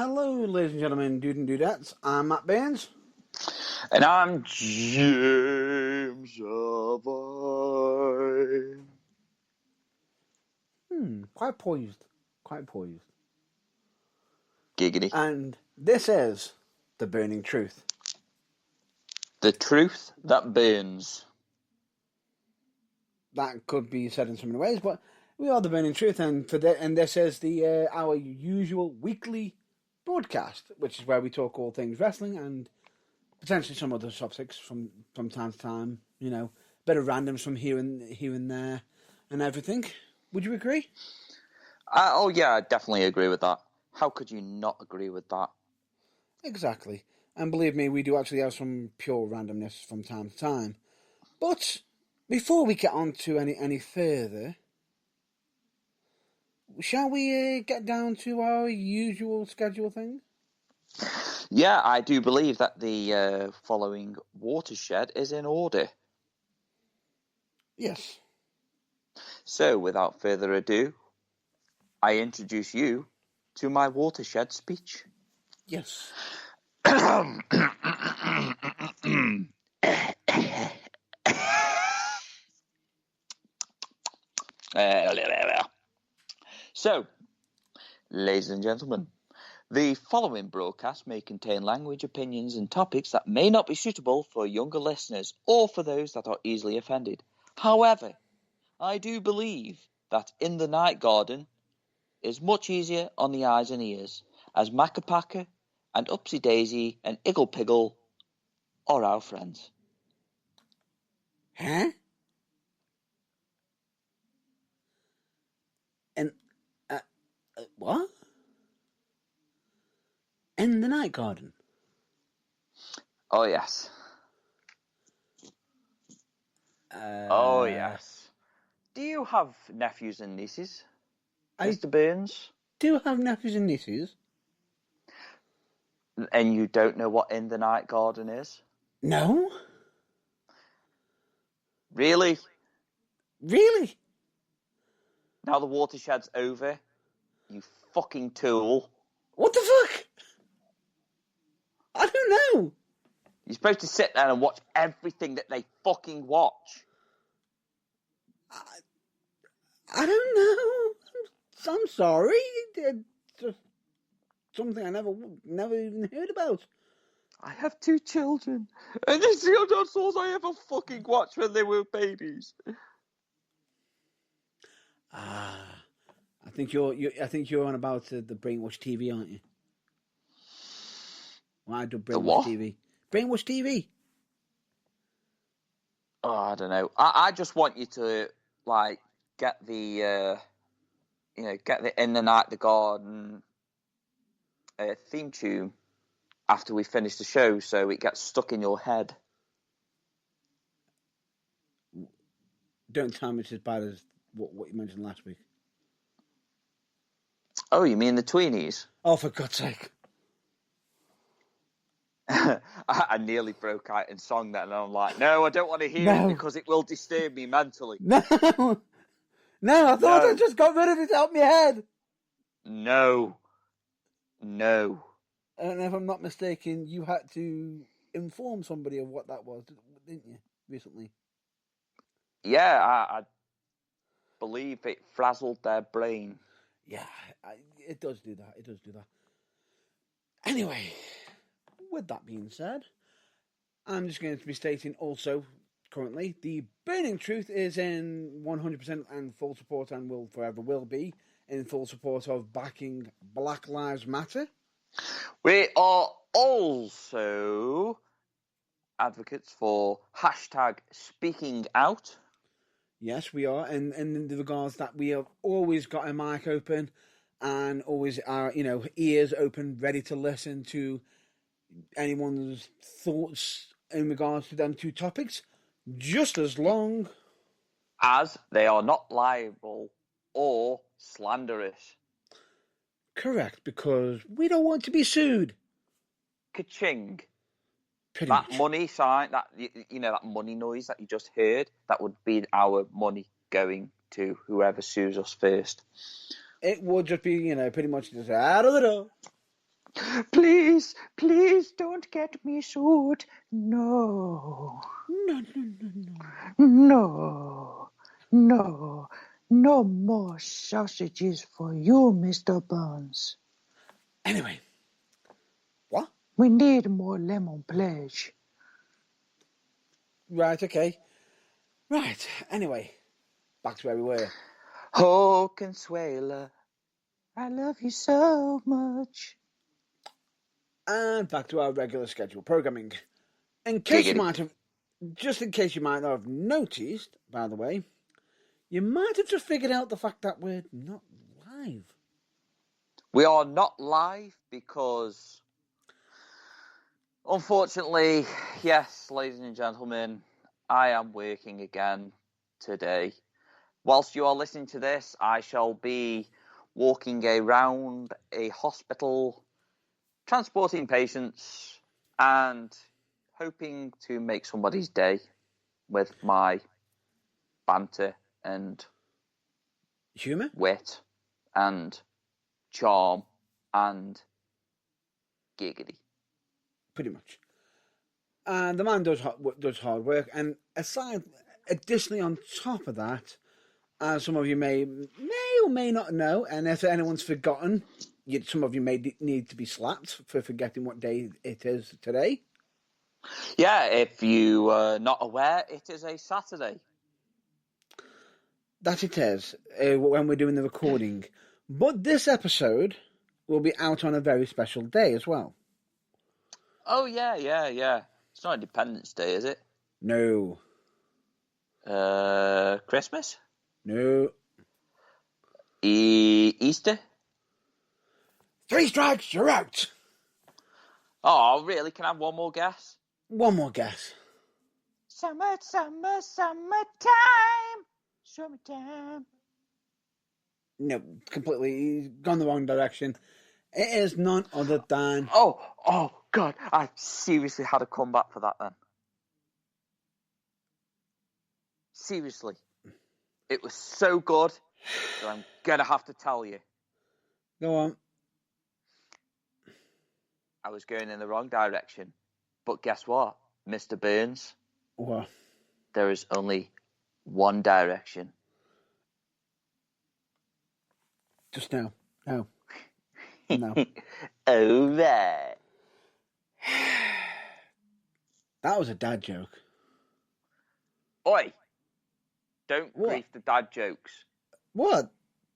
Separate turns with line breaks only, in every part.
Hello, ladies and gentlemen, dude and dudettes. I'm Matt Baines.
And I'm James Savoy.
Quite poised. Quite poised.
Giggity.
And this is The Burning Truth.
The truth that burns.
That could be said in so many ways, but we are The Burning Truth, and this is the our usual weekly broadcast, which is where we talk all things wrestling and potentially some other topics from time to time. You know, a bit of randoms from here and there and everything. Would you agree?
Oh yeah, I definitely agree with that. How could you not agree with that?
Exactly. And believe me, we do actually have some pure randomness from time to time. But before we get on to any further, shall we get down to our usual schedule thing?
Yeah, I do believe that the following Watershed is in order.
Yes.
So, without further ado, I introduce you to my Watershed speech.
Yes.
So, ladies and gentlemen, the following broadcast may contain language, opinions, and topics that may not be suitable for younger listeners or for those that are easily offended. However, I do believe that In the Night Garden is much easier on the eyes and ears, as Macapaka and Upsy Daisy and Iggle Piggle are our friends.
Huh? And, what? In the Night Garden?
Oh, yes. Oh, yes. Do you have nephews and nieces, Mr. Burns?
Do have nephews and nieces?
And you don't know what In the Night Garden is?
No.
Really?
Really?
Now the Watershed's over, you fucking tool.
What the fuck? I don't know.
You're supposed to sit there and watch everything that they fucking watch.
I don't know. I'm sorry. It's just something I never even heard about.
I have 2 children, and these children are all I ever fucking watched when they were babies.
I think you're on about the Brainwash TV, aren't you? Well, I do Brainwash TV. Brainwash TV.
Oh, I don't know. I just want you to get the In the Night the Garden theme tune after we finish the show, so it gets stuck in your head.
Don't tell me it's as bad as what you mentioned last week.
Oh, you mean the Tweenies?
Oh, for God's sake.
I nearly broke out in song then, and I'm like, no, I don't want to hear it because it will disturb me mentally.
No, I thought I just got rid of it out of my head.
No.
And if I'm not mistaken, you had to inform somebody of what that was, didn't you, recently?
Yeah, I believe it frazzled their brain.
Yeah, it does do that. Anyway, with that being said, I'm just going to be stating also, currently, the Burning Truth is in 100% and full support and will be in full support of backing Black Lives Matter.
We are also advocates for #speaking out.
Yes, we are, and in the regards that we have always got a mic open and always our ears open, ready to listen to anyone's thoughts in regards to them two topics, just as long
as they are not liable or slanderous.
Correct, because we don't want to be sued.
Ka-ching.
Pretty
that
much.
Money sign, that that money noise that you just heard, that would be our money going to whoever sues us first.
It would just be, pretty much just out of the door.
Please don't get me sued. No. No. No more sausages for you, Mr. Burns.
Anyway. What?
We need more lemon pledge.
Right, okay. Right, anyway. Back to where we were.
Oh, Consuela, I love you so much.
And back to our regular schedule programming. In case you might have not have noticed, by the way, you might have just figured out the fact that we're not live.
We are not live because, unfortunately, yes, ladies and gentlemen, I am working again today. Whilst you are listening to this, I shall be walking around a hospital, transporting patients, and hoping to make somebody's day with my banter and
humour,
wit, and charm, and giggity.
Pretty much. And the man does hard work, and additionally on top of that, as some of you may or may not know, and if anyone's forgotten, some of you may need to be slapped for forgetting what day it is today.
Yeah, if you are not aware, it is a Saturday.
That it is, when we're doing the recording. But this episode will be out on a very special day as well.
Oh, yeah. It's not Independence Day, is it?
No.
Christmas?
No.
Easter?
3 strikes, you're out.
Oh, really? Can I have one more guess?
One more guess.
Summertime.
No, completely gone the wrong direction. It is none other than...
Oh, God. I seriously had to come back for that then. Seriously. It was so good that I'm going to have to tell you.
Go on.
I was going in the wrong direction. But guess what, Mr. Burns?
What?
There is only one direction.
Just now. No.
Oh, right.
That was a dad joke.
Oi! Don't grief the dad jokes.
What?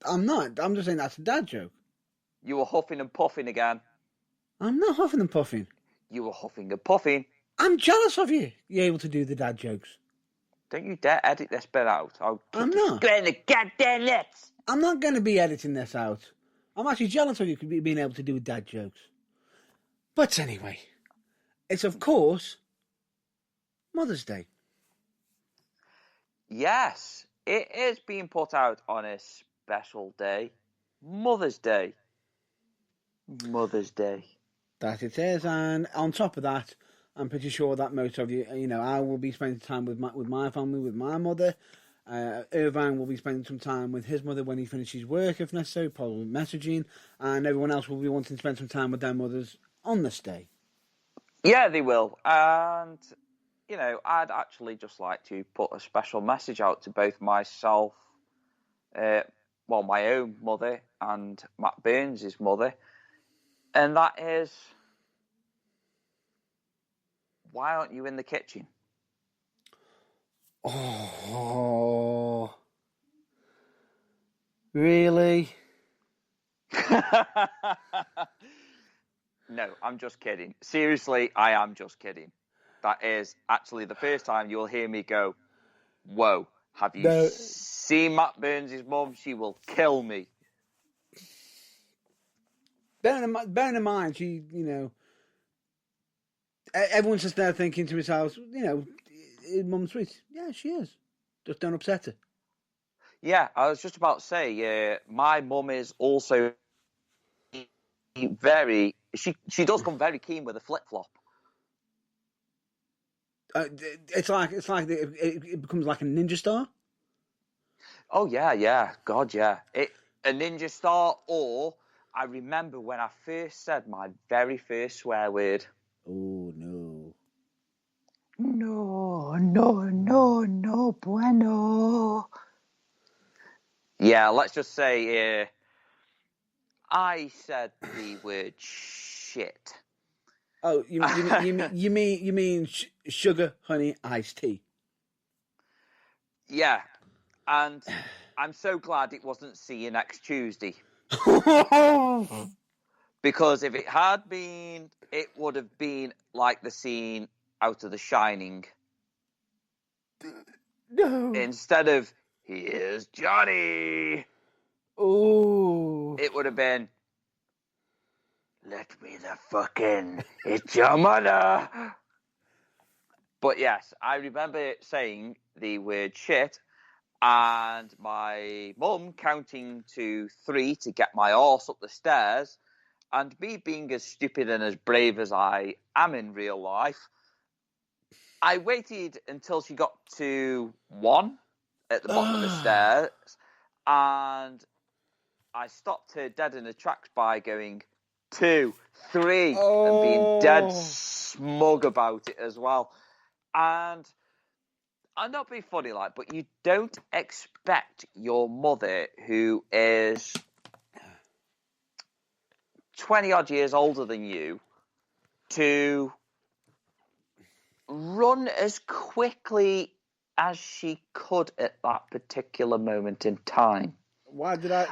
I'm not. I'm just saying that's a dad joke.
You were huffing and puffing again.
I'm not huffing and puffing.
You were huffing and puffing.
I'm jealous of you. You're able to do the dad jokes.
Don't you dare edit this bit out.
I'm not.
Square in the goddamn lips.
I'm not going to be editing this out. I'm actually jealous of you being able to do dad jokes. But anyway, it's of course Mother's Day.
Yes, it is being put out on a special day. Mother's Day. Mother's Day.
That it is, and on top of that, I'm pretty sure that most of you, I will be spending time with my family, with my mother. Irvine will be spending some time with his mother when he finishes work, if necessary, probably messaging, and everyone else will be wanting to spend some time with their mothers on this day.
Yeah, they will, and I'd actually just like to put a special message out to both myself, my own mother and Matt Burns' mother, and that is, why aren't you in the kitchen?
Oh, really?
No, I'm just kidding. Seriously, I am just kidding. That is actually the first time you'll hear me go, whoa, have you seen Matt Burns' mum? She will kill me.
Bearing in mind, she, everyone's just there thinking to themselves, is mum sweet? Yeah, she is. Just don't upset her.
Yeah, I was just about to say, my mum is also very, she does come very keen with a flip-flop.
It's like it becomes like a ninja star.
Oh yeah, God yeah. A ninja star, or I remember when I first said my very first swear word.
Oh, no.
No bueno. Yeah, let's just say I said the word shit.
Oh, you mean sugar, honey, iced tea?
Yeah, and I'm so glad it wasn't see you next Tuesday. Because if it had been, it would have been like the scene out of The Shining.
No.
Instead of, here's Johnny,
Oh.
it would have been, let me the fucking, it's your mother. But yes, I remember saying the word shit and my mum counting to 3 to get my arse up the stairs, and me being as stupid and as brave as I am in real life, I waited until she got to 1 at the bottom of the stairs, and I stopped her dead in the tracks by going 2, 3, and being dead smug about it as well. And I'm not being funny, like, but you don't expect your mother, who is 20 odd years older than you, to run as quickly as she could at that particular moment in time.
Why did I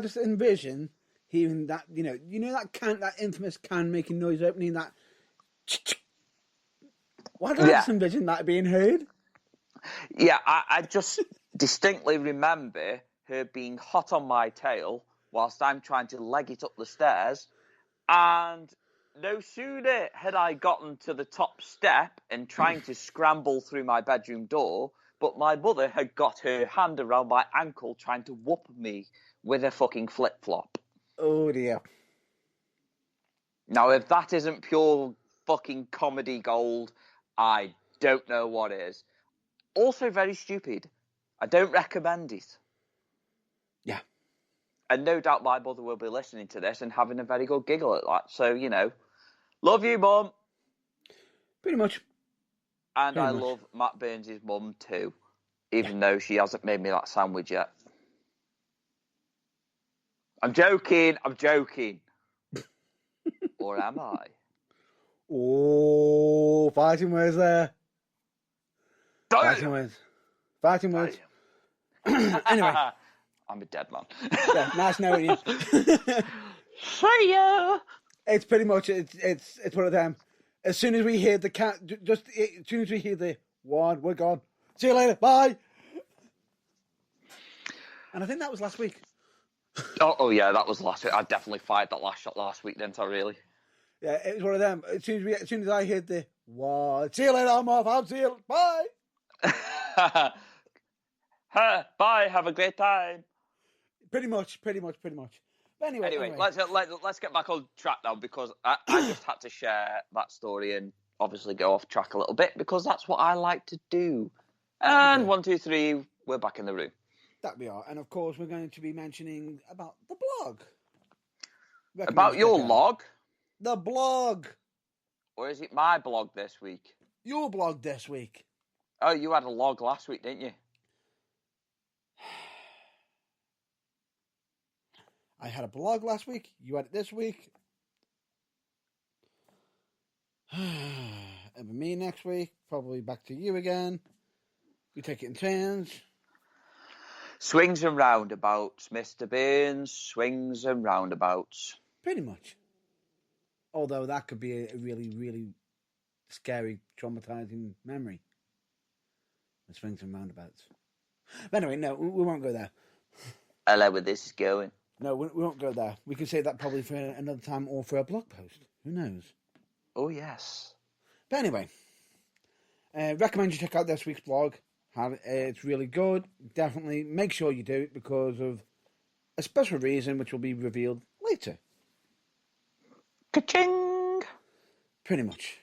just envision hearing that, you know that infamous can making noise opening, that why did I just envision that being heard?
Yeah, I just distinctly remember her being hot on my tail whilst I'm trying to leg it up the stairs, and no sooner had I gotten to the top step and trying to scramble through my bedroom door, but my mother had got her hand around my ankle trying to whoop me with a fucking flip-flop.
Oh dear.
Now, if that isn't pure fucking comedy gold, I don't know what is. Also very stupid. I don't recommend it.
Yeah.
And no doubt my mother will be listening to this and having a very good giggle at that. So, love you, Mum.
Pretty much.
And I love Matt Burns' mum too, even though she hasn't made me that sandwich yet. I'm joking. Or am I?
Oh, fighting words there. Fighting words. Anyway.
I'm a dead man.
Yeah, nice knowing you.
See ya.
It's pretty much, it's one of them. As soon as we hear the cat, as soon as we hear the one, we're gone. See you later. Bye. And I think that was last week.
Oh yeah, that was last week. I definitely fired that last shot last week, didn't I, really?
Yeah, it was one of them. As soon as I heard the one, see you later, I'm off. I'll see you. Bye.
Bye. Have a great time.
Pretty much. But anyway.
Let's get back on track now, because I just had to share that story and obviously go off track a little bit, because that's what I like to do. And 1, 2, 3, we're back in the room.
That we are. And of course, we're going to be mentioning about the blog.
About your log?
The blog.
Or is it my blog this week?
Your blog this week.
Oh, you had a log last week, didn't you?
I had a blog last week. You had it this week. It'll be me next week. Probably back to you again. We take it in turns.
Swings and roundabouts, Mr. Burns. Swings and roundabouts.
Pretty much. Although that could be a really, really scary, traumatizing memory. The swings and roundabouts. But anyway, no, we won't go there.
I like where this is going.
No, we won't go there. We can say that probably for another time or for a blog post. Who knows?
Oh, yes.
But anyway, recommend you check out this week's blog. It's really good. Definitely make sure you do it because of a special reason which will be revealed later.
Ka-ching!
Pretty much.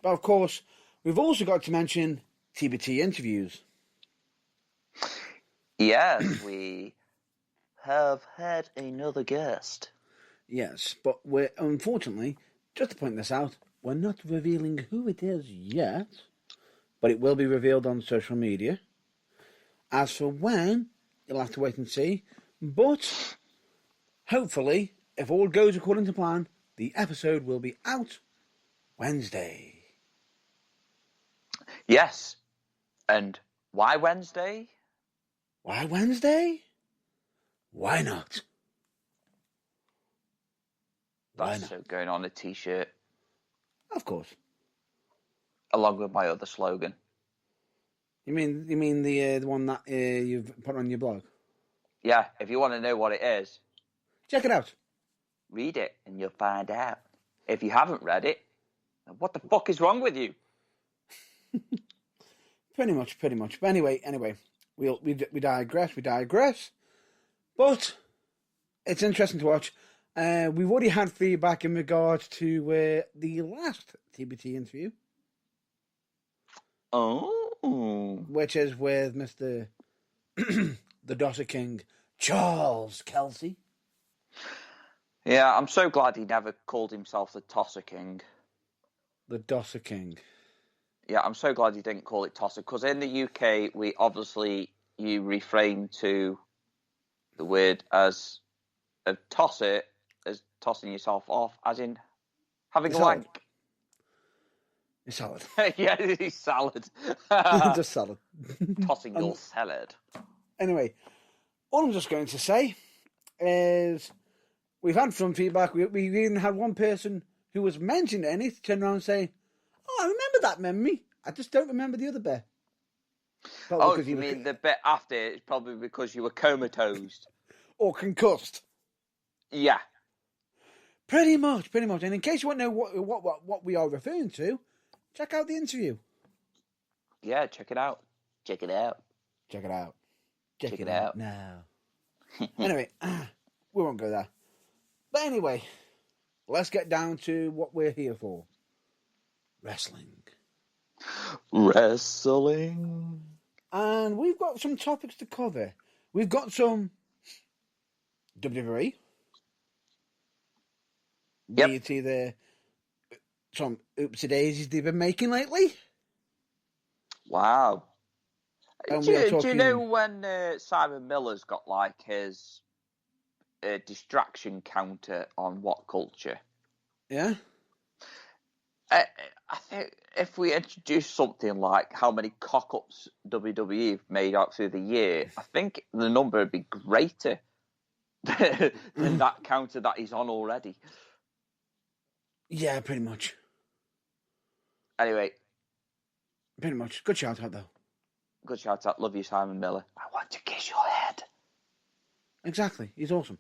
But of course, we've also got to mention TBT interviews.
Yes, we have had another guest.
Yes, but we're, unfortunately, just to point this out, we're not revealing who it is yet, but it will be revealed on social media. As for when, you'll have to wait and see. But hopefully, if all goes according to plan, the episode will be out Wednesday.
Yes. And why Wednesday?
Why Wednesday? Why not? Why
That's
not?
going on a t-shirt.
Of course.
Along with my other slogan.
You mean the one that you've put on your blog?
Yeah, if you want to know what it is,
check it out.
Read it and you'll find out. If you haven't read it, what the fuck is wrong with you?
Pretty much. But anyway, we digress. But it's interesting to watch. We've already had feedback in regards to the last TBT interview.
Oh.
Which is with Mr. the Dosser King, Charles Kelsey.
Yeah, I'm so glad he never called himself the Tosser King.
The Dosser King.
Yeah, I'm so glad he didn't call it Tosser, because in the UK, you refrain to the word as toss it, as tossing yourself off, as in having a wank.
It's salad.
Yeah, it's salad.
Just salad.
Tossing your salad.
Anyway, all I'm just going to say is we've had some feedback. We even had one person who was mentioned in it turn around and say, "Oh, I remember that memory. I just don't remember the other bit."
Probably you mean the bit after? It's probably because you were comatose.
Or concussed.
Yeah.
Pretty much. And in case you want to know what we are referring to, check out the interview.
Yeah, check it out. Check it out
now. Anyway, we won't go there. But anyway, let's get down to what we're here for. Wrestling. And we've got some topics to cover. We've got some WWE.
Yep.
Be it either some oopsie daisies they've been making lately.
Wow.
And
do you know when Simon Miller's got like his distraction counter on What Culture?
Yeah.
I think if we introduce something like how many cock-ups WWE have made out through the year, I think the number would be greater than that counter that he's on already.
Yeah, pretty much.
Anyway.
Pretty much. Good shout out, though.
Good shout out. Love you, Simon Miller. I want to kiss your head.
Exactly. He's awesome.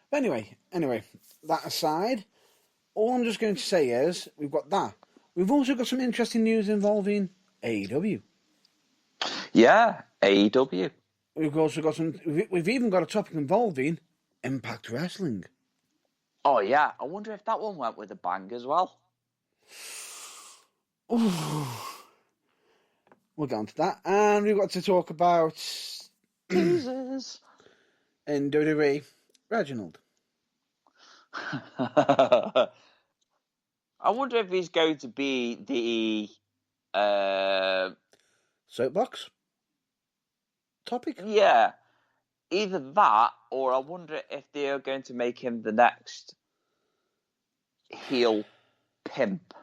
But anyway, that aside, all I'm just going to say is we've got that. We've also got some interesting news involving AEW.
Yeah, AEW.
We've also got we've even got a topic involving Impact Wrestling.
Oh, yeah. I wonder if that one went with a bang as well.
Ooh. We'll get on to that. And we've got to talk about
Jesus.
In WWE, Reginald.
I wonder if he's going to be the
soapbox topic?
Yeah. Either that, or I wonder if they are going to make him the next heel pimp.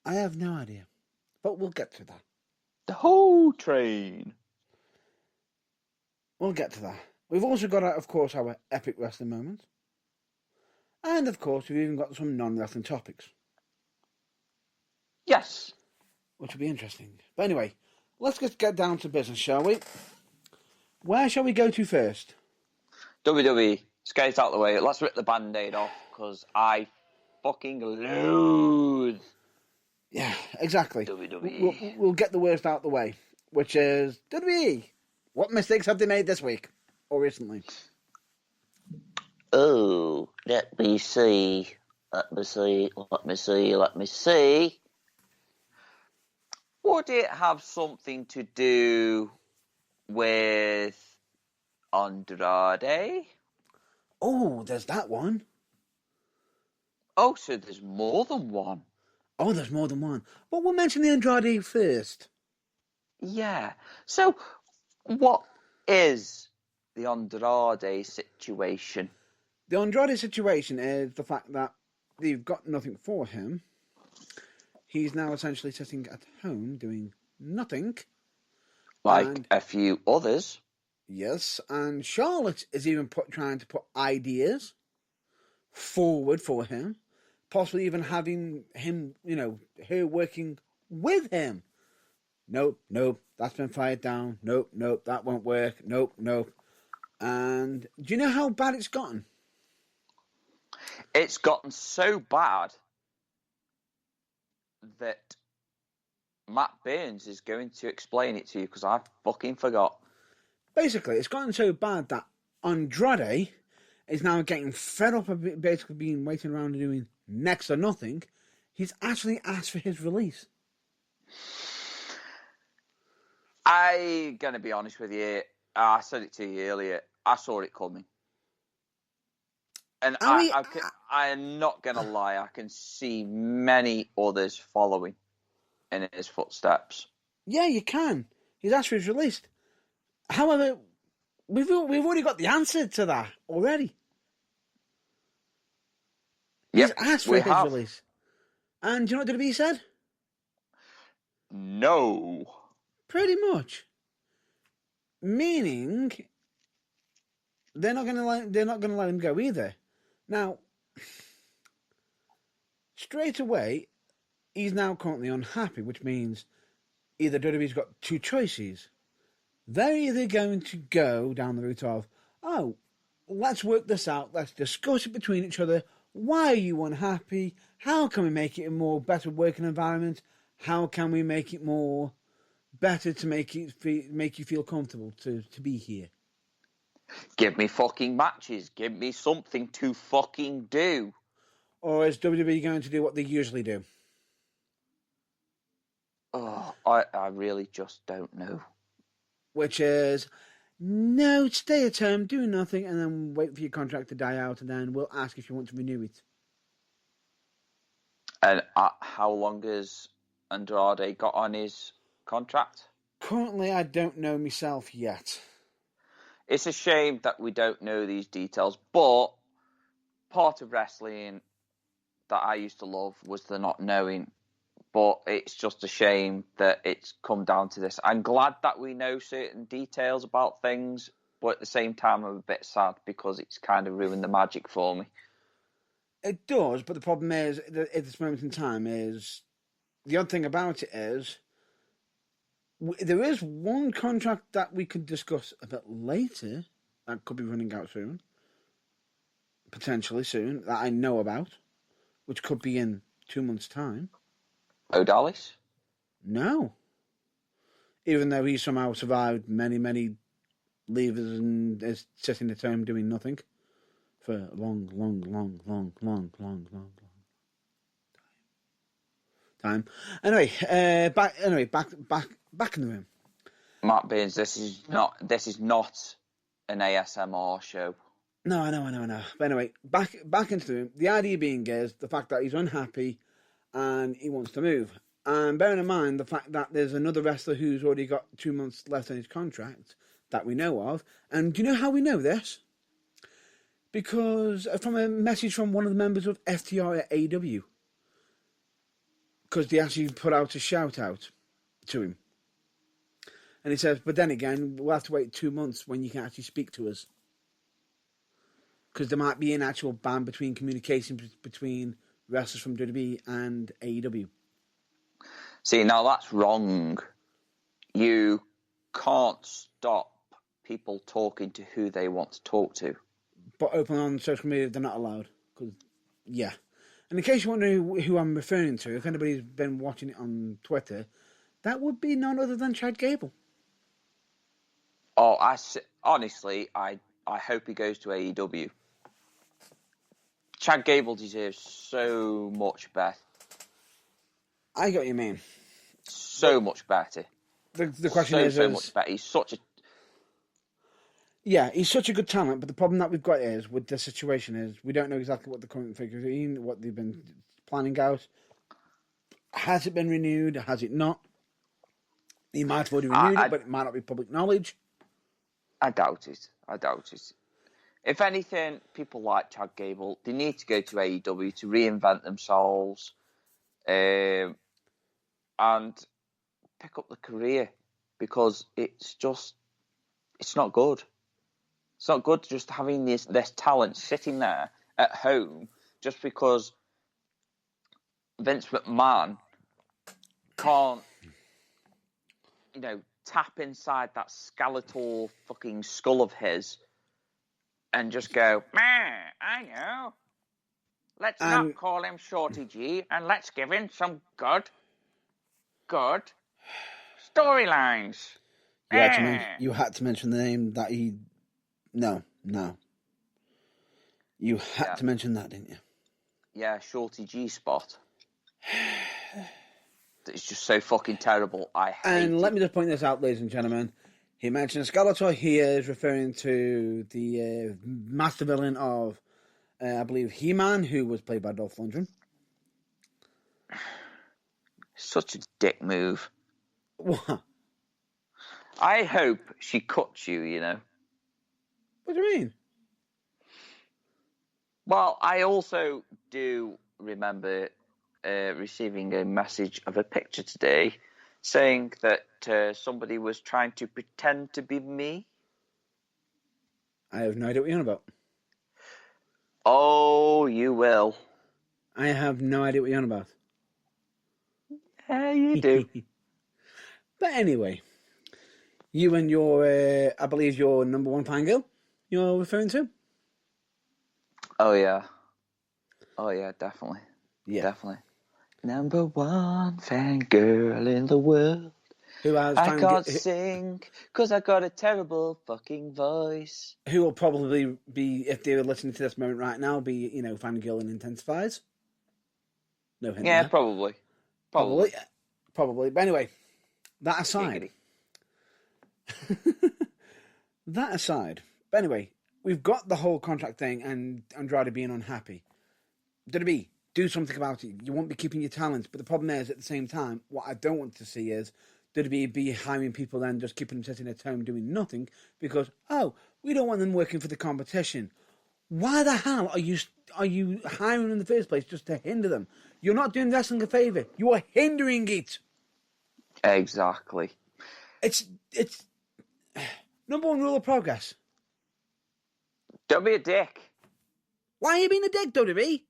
I have no idea. But we'll get to that.
The whole train.
We'll get to that. We've also got, of course, our epic wrestling moments. And, of course, we've even got some non-wrestling topics.
Yes.
Which will be interesting. But anyway, let's just get down to business, shall we? Where shall we go to first?
WWE. Skate out of the way. Let's rip the Band-Aid off, because I fucking loathe.
Yeah, exactly.
WWE.
We'll get the worst out of the way, which is WWE. What mistakes have they made this week or recently?
Oh, let me see. Would it have something to do with Andrade?
Oh, there's that one.
Oh, so there's more than one.
Oh, there's more than one. But we'll mention the Andrade first.
Yeah. So, what is the Andrade situation?
The Andrade situation is the fact that they've got nothing for him. He's now essentially sitting at home doing nothing.
Like a few others.
Yes, and Charlotte is even trying to put ideas forward for him, possibly even having him, her working with him. Nope, that's been fired down. Nope, that won't work. Nope. And do you know how bad it's gotten?
It's gotten so bad that Matt Burns is going to explain it to you because I fucking forgot.
Basically, it's gotten so bad that Andrade is now getting fed up of basically being waiting around and doing next to nothing. He's actually asked for his release.
I'm going to be honest with you. I said it to you earlier. I saw it coming. And I am not going to lie. I can see many others following in his footsteps.
Yeah, you can. He's asked for his release. However, we've already got the answer to that already. He's asked for his release. And do you know what WWE said?
No.
Pretty much. Meaning, they're not going to let him go either. Now, straight away, he's now currently unhappy, which means either WWE's got two choices. They're either going to go down the route of, oh, let's work this out, let's discuss it between each other. Why are you unhappy? How can we make it a more better working environment? How can we make it more better to make you feel comfortable to be here?
Give me fucking matches. Give me something to fucking do.
Or is WWE going to do what they usually do?
Oh, I really just don't know.
Which is, no, stay at home, do nothing, and then wait for your contract to die out, and then we'll ask if you want to renew it.
And how long has Andrade got on his contract?
Currently, I don't know myself yet.
It's a shame that we don't know these details, but part of wrestling that I used to love was the not knowing. But it's just a shame that it's come down to this. I'm glad that we know certain details about things, but at the same time, I'm a bit sad because it's kind of ruined the magic for me.
It does, but the problem is, at this moment in time, is the odd thing about it is there is one contract that we could discuss a bit later that could be running out soon, potentially soon, that I know about, which could be in 2 months' time.
O'Dallis?
No. Even though he somehow survived many, many levers and is sitting at home doing nothing for a long time. Anyway, back in the room.
Matt Burns, this is not an ASMR show.
No, I know. But anyway, back into the room. The idea being is the fact that he's unhappy and he wants to move. And bearing in mind the fact that there's another wrestler who's already got 2 months left on his contract that we know of. And do you know how we know this? Because from a message from one of the members of FTR at AEW. Because they actually put out a shout out to him. And he says, but then again, we'll have to wait 2 months when you can actually speak to us. Because there might be an actual ban between communication between wrestlers from WWE and AEW.
See, now that's wrong. You can't stop people talking to who they want to talk to.
But open on social media, they're not allowed. Cause, yeah. And in case you wonder who I'm referring to, if anybody's been watching it on Twitter, that would be none other than Chad Gable.
Oh, honestly, I hope he goes to AEW. Chad Gable deserves so much better.
I get what you mean.
So much better.
The question is...
So much better. He's such a...
Yeah, he's such a good talent, but the problem that we've got is, with the situation is, we don't know exactly what the current figures are, what they've been planning out. Has it been renewed? Has it not? He might have already renewed it, but it might not be public knowledge.
I doubt it. If anything, people like Chad Gable, they need to go to AEW to reinvent themselves and pick up the career, because it's not good. It's not good just having this talent sitting there at home just because Vince McMahon can't, tap inside that skeletal fucking skull of his and just go, I know. Let's not call him Shorty G, and let's give him some good storylines.
You had to mention the name that he... No. You had to mention that, didn't you?
Yeah, Shorty G spot. It's just so fucking terrible. I hate it.
Let me just point this out, ladies and gentlemen. He mentioned Skeletor. He is referring to the master villain of, I believe, He-Man, who was played by Dolph Lundgren.
Such a dick move.
What?
I hope she cuts you,
What do you mean?
Well, I also do remember receiving a message of a picture today saying that somebody was trying to pretend to be me.
I have no idea what you're on about.
Oh, you will.
I have no idea what you're on about.
Yeah, you do.
But anyway, you and your, I believe your number one fangirl you're referring to?
Oh, yeah, definitely.
Yeah.
Definitely. Number one fangirl in the world. I can't sing because I got a terrible fucking voice.
Who will probably be, if they were listening to this moment right now, be, fangirl and intensifies. No hint.
Yeah,
there.
Probably.
But anyway, that aside. But anyway, we've got the whole contract thing and Andrade being unhappy. WWE, do something about it. You won't be keeping your talents, but the problem is, at the same time, what I don't want to see is WWE be hiring people then just keeping them sitting at home doing nothing because, we don't want them working for the competition. Why the hell are you hiring them in the first place just to hinder them? You're not doing wrestling a favour. You are hindering it.
Exactly.
It's number one rule of progress.
Don't be a dick.
Why are you being a dick, WWE?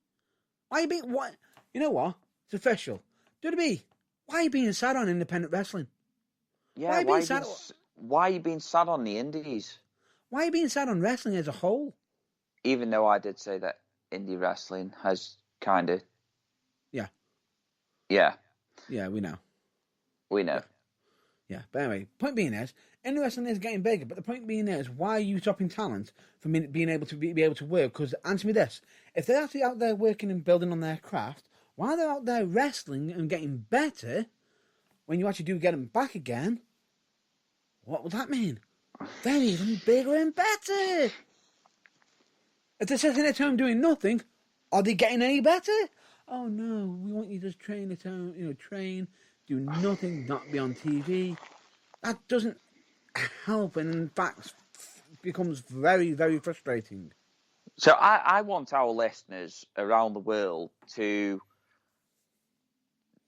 Why are you being... What? You know what? It's official. WWE, why are you being sad on independent wrestling?
Yeah, why are you being sad on the indies?
Why are you being sad on wrestling as a whole?
Even though I did say that indie wrestling has kind of...
Yeah.
Yeah.
Yeah, we know. Yeah, but anyway, point being is, indie wrestling is getting bigger, but the point being is, why are you stopping talent from being able to be able to work? Because, answer me this, if they're actually out there working and building on their craft, while they're out there wrestling and getting better, when you actually do get them back again, what will that mean? They're even bigger and better. If they're sitting at home doing nothing, are they getting any better? Oh no, we want you to train at home, train, do nothing, not be on TV. That doesn't help, and in fact becomes very, very frustrating.
So I want our listeners around the world to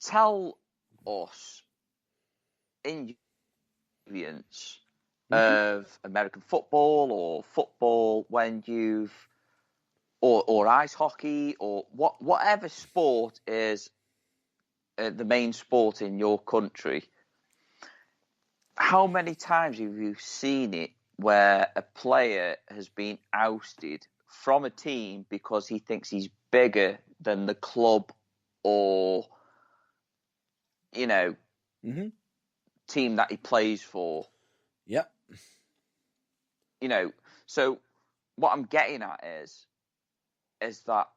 tell us in experience of American football or football when you've or ice hockey or whatever sport is the main sport in your country. How many times have you seen it where a player has been ousted from a team because he thinks he's bigger than the club or, team that he plays for?
Yep.
So what I'm getting at is that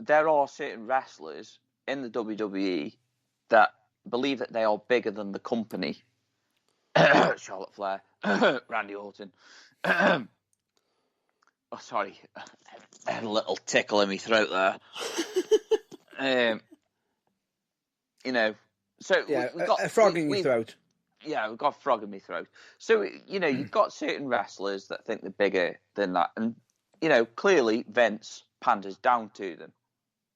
there are certain wrestlers in the WWE that believe that they are bigger than the company. Charlotte Flair, Randy Orton. Oh, sorry. I had a little tickle in my throat there. So
Yeah,
we got
a frog in your throat.
Yeah, we've got a frog in my throat. So, you've got certain wrestlers that think they're bigger than that. And, clearly Vince panders down to them.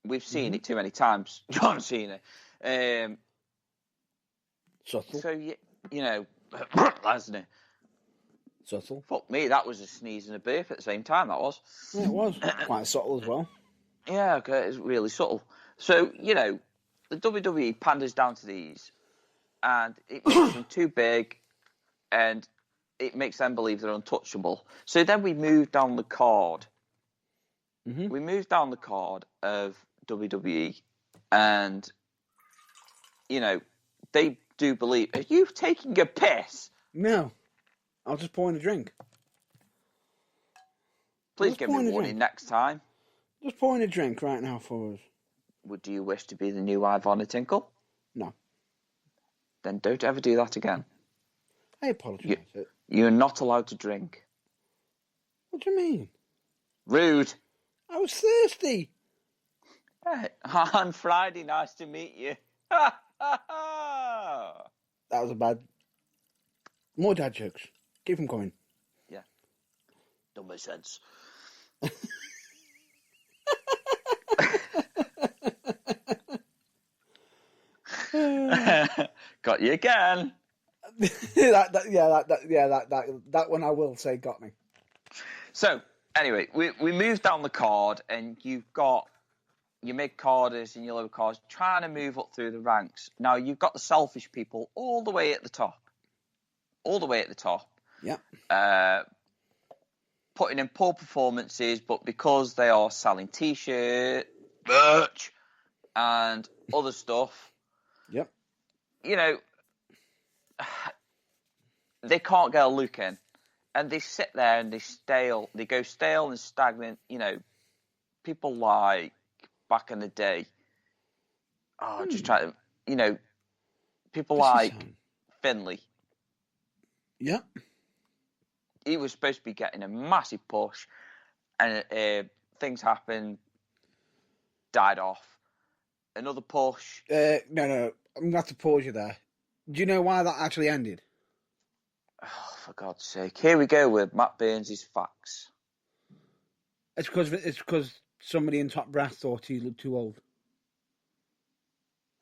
We've seen it too many times. John Cena.
Subtle.
So, hasn't it?
Subtle.
Fuck me, that was a sneeze and a burp at the same time, that was.
Yeah, it was. Quite subtle as well.
Yeah, okay, it's really subtle. So, the WWE panders down to these, and it makes them too big, and it makes them believe they're untouchable. So then we move down the card. We move down the card of WWE, and, they do believe... Are you taking a piss?
No. I was just pouring a drink.
Please give me warning next time.
Just pouring a drink right now for us.
Would you wish to be the new Ivana Tinkle?
No.
Then don't ever do that again.
I apologise.
You're not allowed to drink.
What do you mean?
Rude.
I was thirsty.
On Friday, nice to meet you.
That was a bad... More dad jokes. Keep them coming.
Yeah. Don't make sense. Got you again.
That one I will say got me.
So, anyway, we moved down the card, and you've got your mid-carders and your low-carders trying to move up through the ranks. Now, you've got the selfish people all the way at the top.
Yeah.
Putting in poor performances, but because they are selling T-shirt, merch, and other stuff,
yep.
They can't get a look in. And they sit there and they go stale and stagnant. People like back in the day, just try to, people like Finlay.
Yeah.
He was supposed to be getting a massive push, and things happened, died off. Another push.
No. I'm going to have to pause you there. Do you know why that actually ended?
Oh, for God's sake. Here we go with Matt Burns' facts.
It's because somebody in top brass thought he looked too old.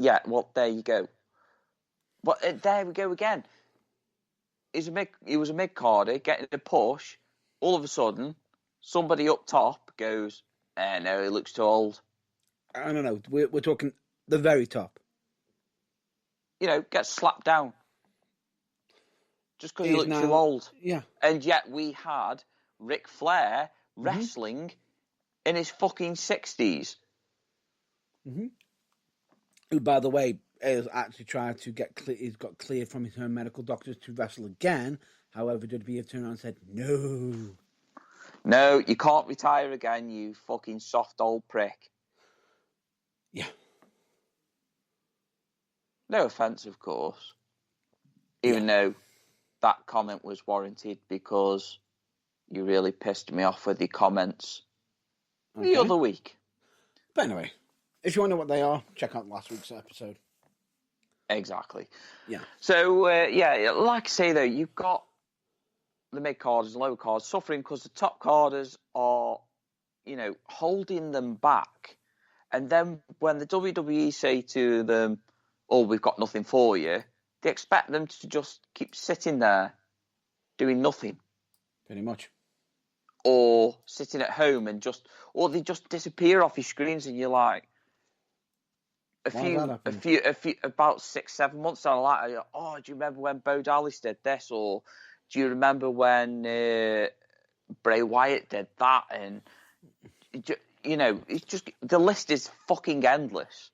Yeah, well, there you go. But there we go again. He was a mid-carder getting a push. All of a sudden, somebody up top goes, no, he looks too old.
I don't know. We're talking the very top.
Gets slapped down. Just because he looked too old.
Yeah.
And yet we had Ric Flair wrestling in his fucking 60s.
Mm-hmm. Who, by the way, has actually tried to he's got cleared from his own medical doctors to wrestle again. However, WWE have turned around and said, no.
No, you can't retire again, you fucking soft old prick.
Yeah.
No offence, of course. Even though that comment was warranted because you really pissed me off with your comments the other week.
But anyway, if you want to know what they are, check out last week's episode.
Exactly.
Yeah.
So, like I say, though, you've got the mid-carders and low carders suffering because the top carders are, holding them back. And then when the WWE say to them, we've got nothing for you, they expect them to just keep sitting there doing nothing.
Pretty much.
Or sitting at home and or they just disappear off your screens and you're like, about 6-7 months down the line, do you remember when Bo Dallas did this? Or do you remember when Bray Wyatt did that? And, it's just, the list is fucking endless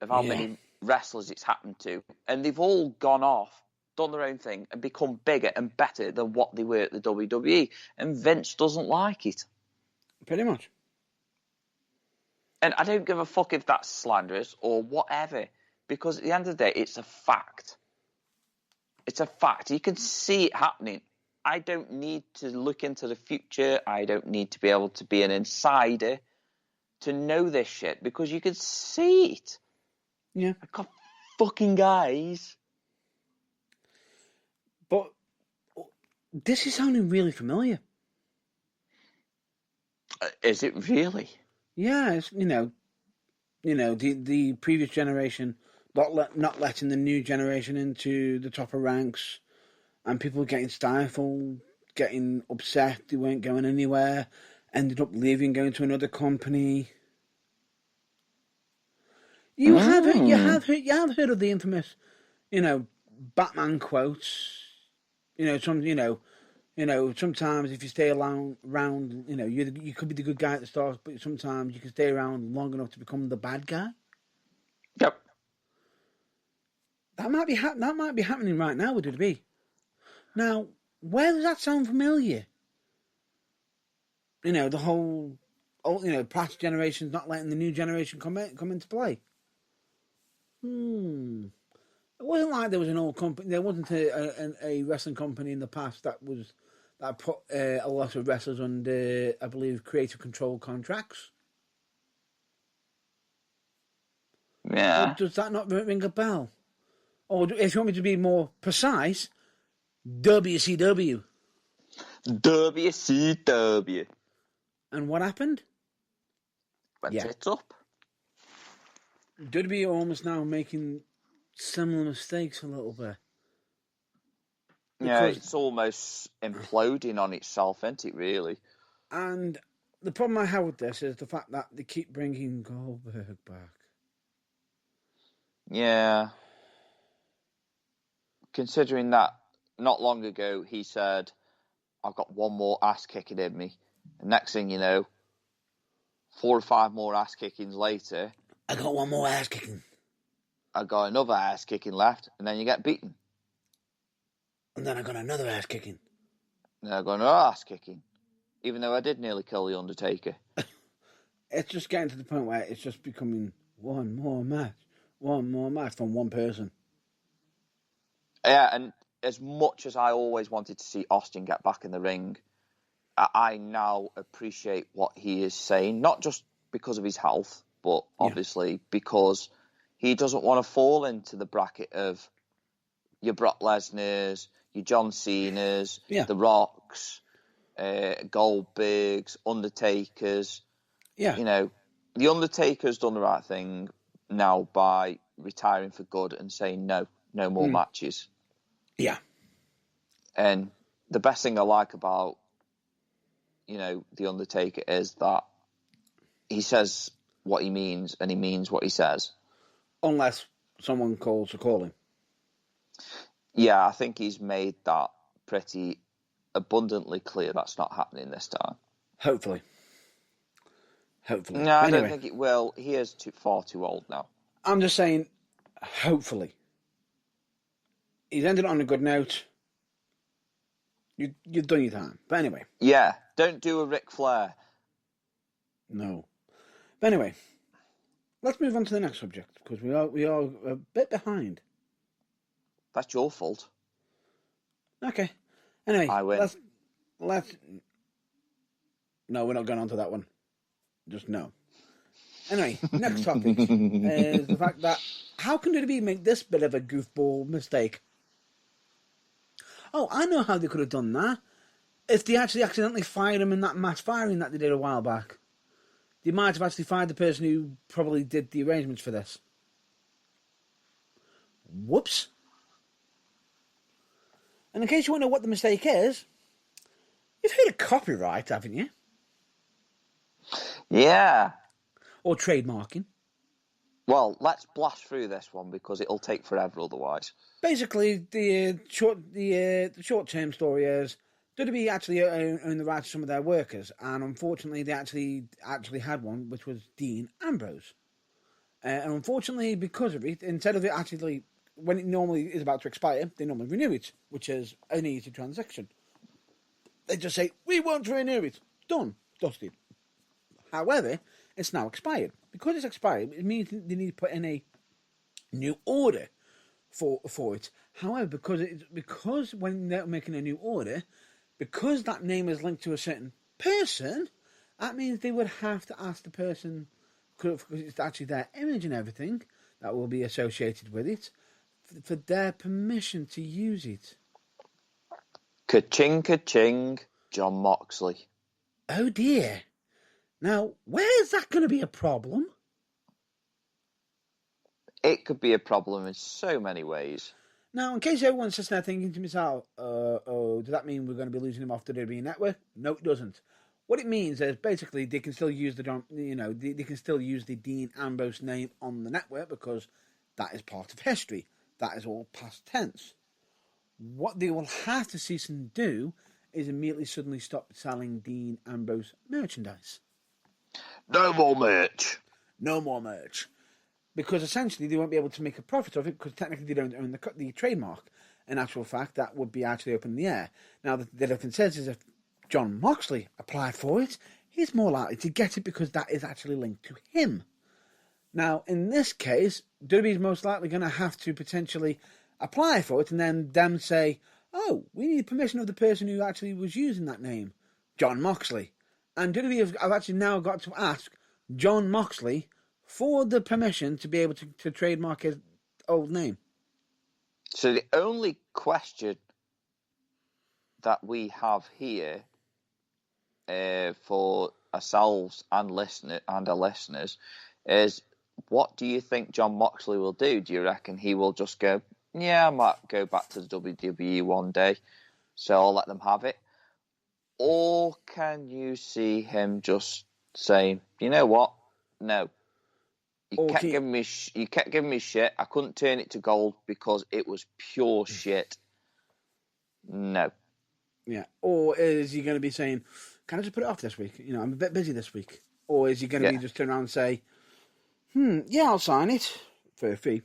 of how many wrestlers it's happened to. And they've all gone off, done their own thing, and become bigger and better than what they were at the WWE. And Vince doesn't like it.
Pretty much.
And I don't give a fuck if that's slanderous or whatever, because at the end of the day, it's a fact. It's a fact. You can see it happening I don't need to look into the future. I don't need to be able to be an insider to know this shit because you can see it.
Yeah.
I got fucking guys.
But this is sounding really familiar.
Is it really?
Yeah, it's, the previous generation not letting the new generation into the top of ranks, and people getting stifled, getting upset. They weren't going anywhere. Ended up leaving, going to another company. You have heard of the infamous, Batman quotes. Sometimes if you stay around, you could be the good guy at the start, but sometimes you can stay around long enough to become the bad guy.
Yep.
That might be happening right now with WWE. Now, where does that sound familiar? The whole, past generations not letting the new generation come into play. It wasn't like there was an old company. There wasn't a wrestling company in the past that put a lot of wrestlers under, I believe, creative control contracts.
Yeah.
Or does that not ring a bell? Or if you want me to be more precise, WCW.
WCW.
And what happened?
Went tits up.
WWE almost now making similar mistakes a little bit.
Yeah, it's almost imploding on itself, isn't it, really?
And the problem I have with this is the fact that they keep bringing Goldberg back.
Yeah. Considering that not long ago he said, I've got one more ass kicking in me. And next thing you know, 4 or 5 more ass kickings later,
I got one more ass kicking.
I got another ass kicking left, and then you get beaten.
And then I got another ass kicking.
And then I got another ass kicking. Even though I did nearly kill The Undertaker.
It's just getting to the point where it's just becoming one more match from one person.
Yeah, and as much as I always wanted to see Austin get back in the ring, I now appreciate what he is saying, not just because of his health, but obviously because he doesn't want to fall into the bracket of your Brock Lesnar's, your John Cena's, The Rock's, Goldberg's, Undertaker's.
Yeah.
The Undertaker's done the right thing now by retiring for good and saying no more matches.
Yeah.
And the best thing I like about, The Undertaker is that he says what he means and he means what he says.
Unless someone calls to call him.
Yeah, I think he's made that pretty abundantly clear that's not happening this time.
Hopefully.
No, I don't think it will. He is far too old now.
I'm just saying, hopefully. He's ended on a good note. You've done your time. But anyway.
Yeah, don't do a Ric Flair.
No. But anyway, let's move on to the next subject, because we are a bit behind.
That's your fault.
Okay. Anyway,
I win.
Let's. No, we're not going on to that one. Just no. Anyway, next topic is the fact that how can WWE make this bit of a goofball mistake? Oh, I know how they could have done that. If they actually accidentally fired him in that mass firing that they did a while back. They might have actually fired the person who probably did the arrangements for this. Whoops. And in case you want to know what the mistake is, you've heard of copyright, haven't you?
Yeah.
Or trademarking.
Well, let's blast through this one because it'll take forever otherwise.
Basically, the short-term story is WWE actually own the rights to some of their workers, and unfortunately, they actually had one, which was Dean Ambrose. And unfortunately, because of it, instead of it actually, when it normally is about to expire, they normally renew it, which is an easy transaction. They just say, we won't renew it. Done. Dusted. However, it's now expired. Because it's expired, it means they need to put in a new order for it. However, because when they're making a new order, because that name is linked to a certain person, that means they would have to ask the person, because it's actually their image and everything that will be associated with it, for their permission to use it.
Ka-ching, ka-ching, John Moxley.
Oh dear. Now, where is that going to be a problem?
It could be a problem in so many ways.
Now, in case everyone's sitting there thinking to themselves, does that mean we're going to be losing him off the WWE Network? No, it doesn't. What it means is basically they can still use they can still use the Dean Ambrose name on the network because that is part of history. That is all past tense. What they will have to cease and do is immediately suddenly stop selling Dean Ambrose merchandise.
No more merch.
No more merch. Because essentially they won't be able to make a profit of it because technically they don't own the trademark. In actual fact, that would be actually up in the air. Now, the difference is if John Moxley applied for it, he's more likely to get it because that is actually linked to him. Now, in this case, WWE's most likely going to have to potentially apply for it and then them say, oh, we need permission of the person who actually was using that name, John Moxley. And WWE have actually now got to ask John Moxley for the permission to be able to trademark his old name.
So the only question that we have here for ourselves and our listeners is, what do you think John Moxley will do? Do you reckon he will just go, yeah, I might go back to the WWE one day, so I'll let them have it? Or can you see him just saying, you know what? No. You kept giving me shit. I couldn't turn it to gold because it was pure shit. No.
Yeah. Or is he going to be saying, can I just put it off this week? You know, I'm a bit busy this week. Or is he going to be just turn around and say, yeah, I'll sign it for a fee.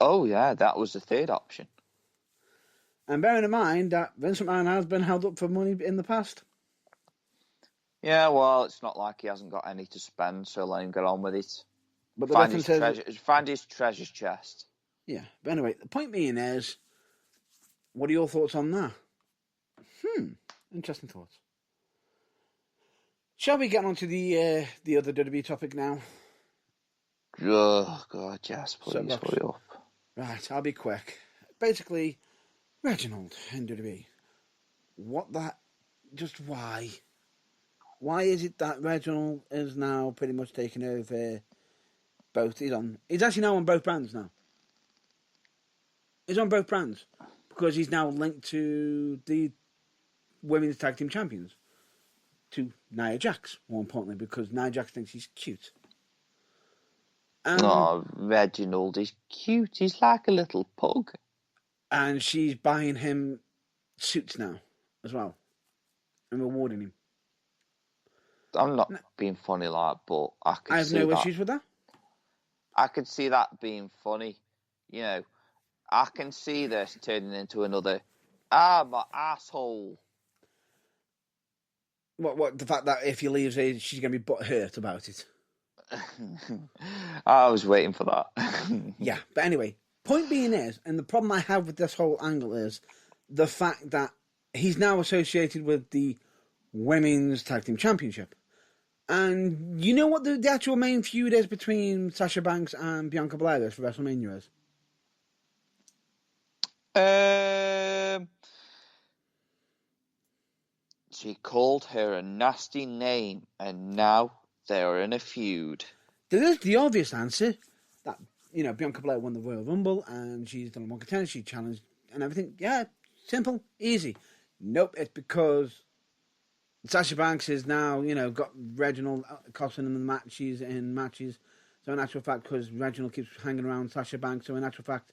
Oh, yeah, that was the third option.
And bearing in mind that Vince McMahon has been held up for money in the past.
Yeah, well, it's not like he hasn't got any to spend, so let him get on with it.
But
find his treasure chest.
Yeah, but anyway, the point being is, what are your thoughts on that? Interesting thoughts. Shall we get on to the other WWE topic now?
Oh, God, yes, please, hurry up.
Right, I'll be quick. Basically, Reginald in WWE. Why? Why is it that Reginald is now pretty much taking over both? He's actually now on both brands now. He's on both brands because he's now linked to the Women's Tag Team Champions, to Nia Jax, more importantly, because Nia Jax thinks he's cute.
Reginald is cute. He's like a little pug.
And she's buying him suits now as well and rewarding him.
I'm not being funny like, but I have
no issues with that.
I could see that being funny. You know, I can see this turning into another, my asshole.
What, the fact that if he leaves, she's going to be butthurt about it?
I was waiting for that.
Yeah, but anyway, point being is, and the problem I have with this whole angle is the fact that he's now associated with the Women's Tag Team Championship. And you know what the actual main feud is between Sasha Banks and Bianca Belair for WrestleMania is?
She called her a nasty name, and now they're in a feud.
There is the obvious answer that, Bianca Belair won the Royal Rumble and she's done one contender, she challenged and everything. Yeah, simple, easy. Nope, it's because Sasha Banks is now, got Reginald costing him the matches in matches. So in actual fact, because Reginald keeps hanging around Sasha Banks, so in actual fact,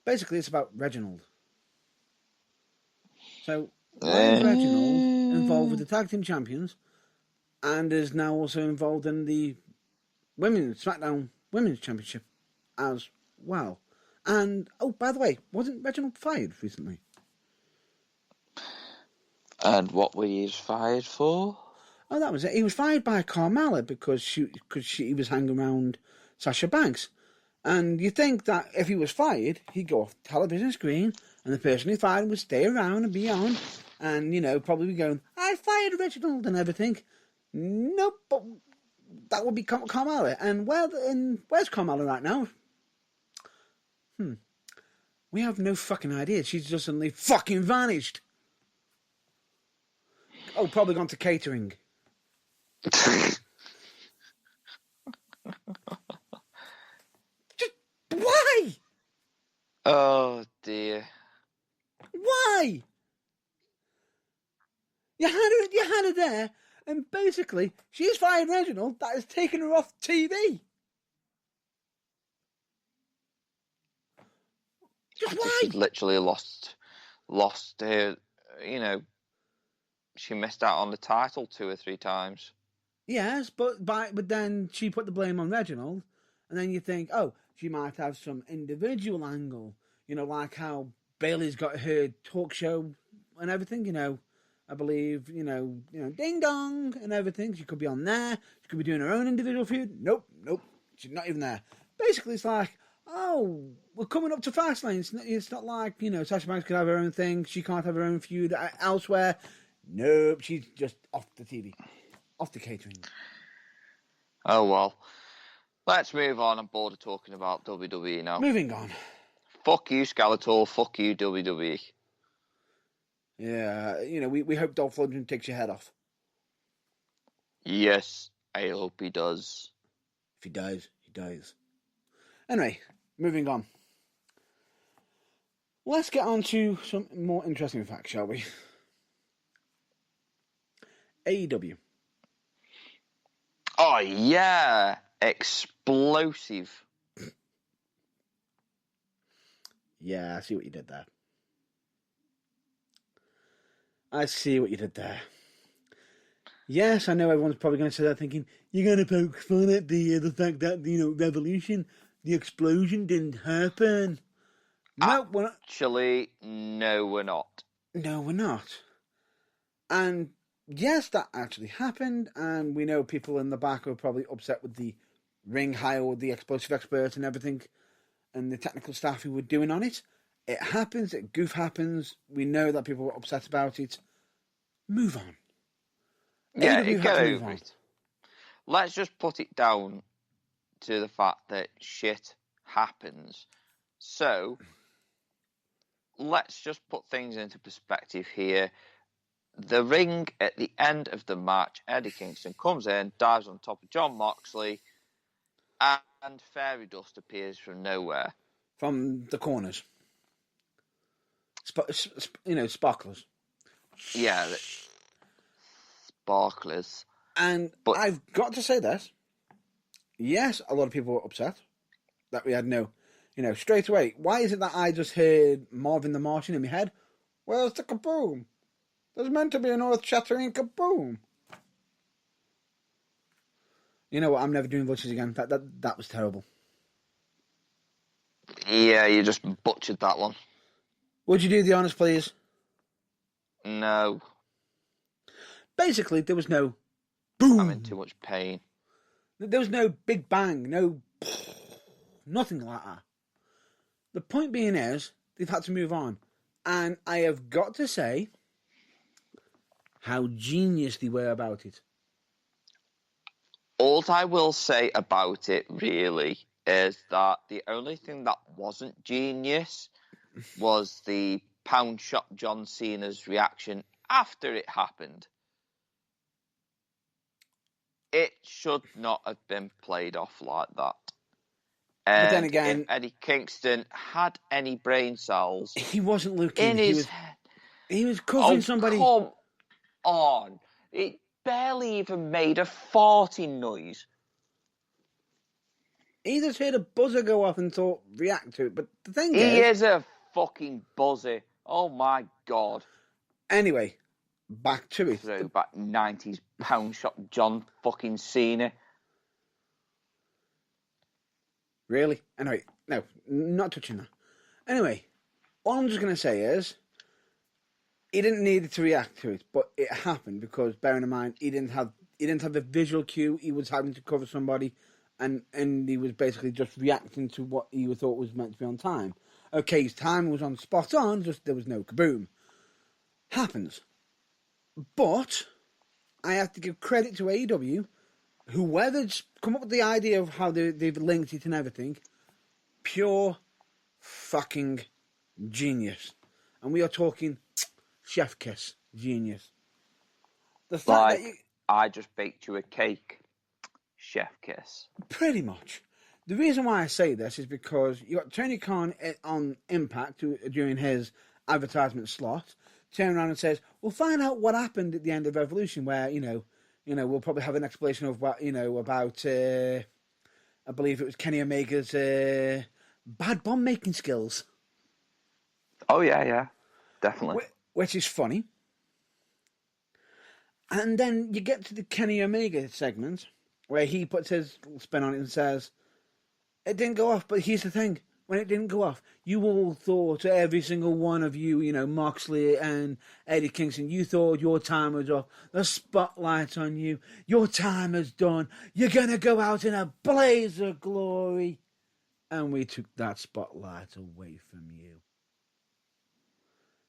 basically it's about Reginald. So why is Reginald involved with the Tag Team Champions and is now also involved in the SmackDown Women's Championship as well? And, oh, by the way, wasn't Reginald fired recently?
And what were he fired for?
Oh, that was it. He was fired by Carmella because she was hanging around Sasha Banks. And you think that if he was fired, he'd go off the television screen and the person who fired him would stay around and be on and, probably be going, I fired Reginald and everything. Nope, but that would be Carmella. And where's Carmella right now? We have no fucking idea. She's just suddenly fucking vanished. Oh, probably gone to catering. Just why?
Oh dear.
Why? You had her there, and basically she's fired Reginald. That has taken her off TV. Just why?
She's literally lost her. She missed out on the title 2 or 3 times.
Yes, but then she put the blame on Reginald, and then you think, oh, she might have some individual angle, like how Bailey's got her talk show and everything, I believe, ding dong and everything. She could be on there. She could be doing her own individual feud. Nope, she's not even there. Basically, it's like, oh, we're coming up to Fastlane. It's not like, Sasha Banks could have her own thing. She can't have her own feud elsewhere. Nope, she's just off the TV. Off the catering.
Oh, well. Let's move on. I'm bored of talking about WWE now.
Moving on.
Fuck you, Skeletor. Fuck you, WWE.
Yeah, we hope Dolph Lundgren takes your head off.
Yes, I hope he does.
If he dies, he dies. Anyway, moving on. Let's get on to some more interesting facts, shall we? AEW.
Oh, yeah. Explosive.
Yeah, I see what you did there. I see what you did there. Yes, I know everyone's probably going to say that thinking, you're going to poke fun at the fact that, Revolution, the explosion didn't happen. No, we're not.
Actually, no, we're not.
No, we're not. And yes, that actually happened, and we know people in the back are probably upset with the ring hire with the explosive experts and everything, and the technical staff who were doing on it. It happens, goof happens, we know that people were upset about it. Move on.
Yeah, get over it. Let's just put it down to the fact that shit happens. So, let's just put things into perspective here. The ring at the end of the match, Eddie Kingston comes in, dives on top of Jon Moxley, and fairy dust appears from nowhere.
From the corners. Sparklers.
Yeah, sparklers.
But I've got to say this. Yes, a lot of people were upset that we had no, straight away. Why is it that I just heard Marvin the Martian in my head? Where's the kaboom? There's meant to be an earth-shattering kaboom. You know what? I'm never doing voices again. That was terrible.
Yeah, you just butchered that one.
Would you do the honours, please?
No.
Basically, there was no boom.
I'm in too much pain.
There was no big bang, nothing like that. The point being is, they've had to move on. And I have got to say how genius they were about it.
All I will say about it, really, is that the only thing that wasn't genius was the pound shot John Cena's reaction after it happened. It should not have been played off like that. And
but then again,
if Eddie Kingston had any brain cells,
he wasn't looking
in his head.
He was covering somebody.
Come on. It barely even made a farting noise.
He just heard a buzzer go off and thought, react to it. But the thing
He is a fucking buzzer. Oh my God.
Anyway, back to it.
Throwback 90s pound shot John fucking Cena.
Really? Anyway, no, not touching that. Anyway, all I'm just going to say is, he didn't need to react to it, but it happened because, bearing in mind, he didn't have a visual cue. He was having to cover somebody, and he was basically just reacting to what he thought was meant to be on time. Okay, his time was on spot on, just there was no kaboom. Happens. But I have to give credit to AEW, whoever's come up with the idea of how they've linked it and everything. Pure fucking genius. And we are talking chef kiss genius. The fact
Like,
that you...
I just baked you a cake. Chef kiss.
Pretty much. The reason why I say this is because you got Tony Khan on Impact during his advertisement slot, turn around and says, "We'll find out what happened at the end of Revolution, where we'll probably have an explanation of what about I believe it was Kenny Omega's bad bomb making skills."
Oh yeah, definitely.
Which is funny. And then you get to the Kenny Omega segment where he puts his spin on it and says, "It didn't go off, but here's the thing. When it didn't go off, you all thought, every single one of you, Moxley and Eddie Kingston, you thought your time was off. The spotlight's on you. Your time is done. You're going to go out in a blaze of glory. And we took that spotlight away from you.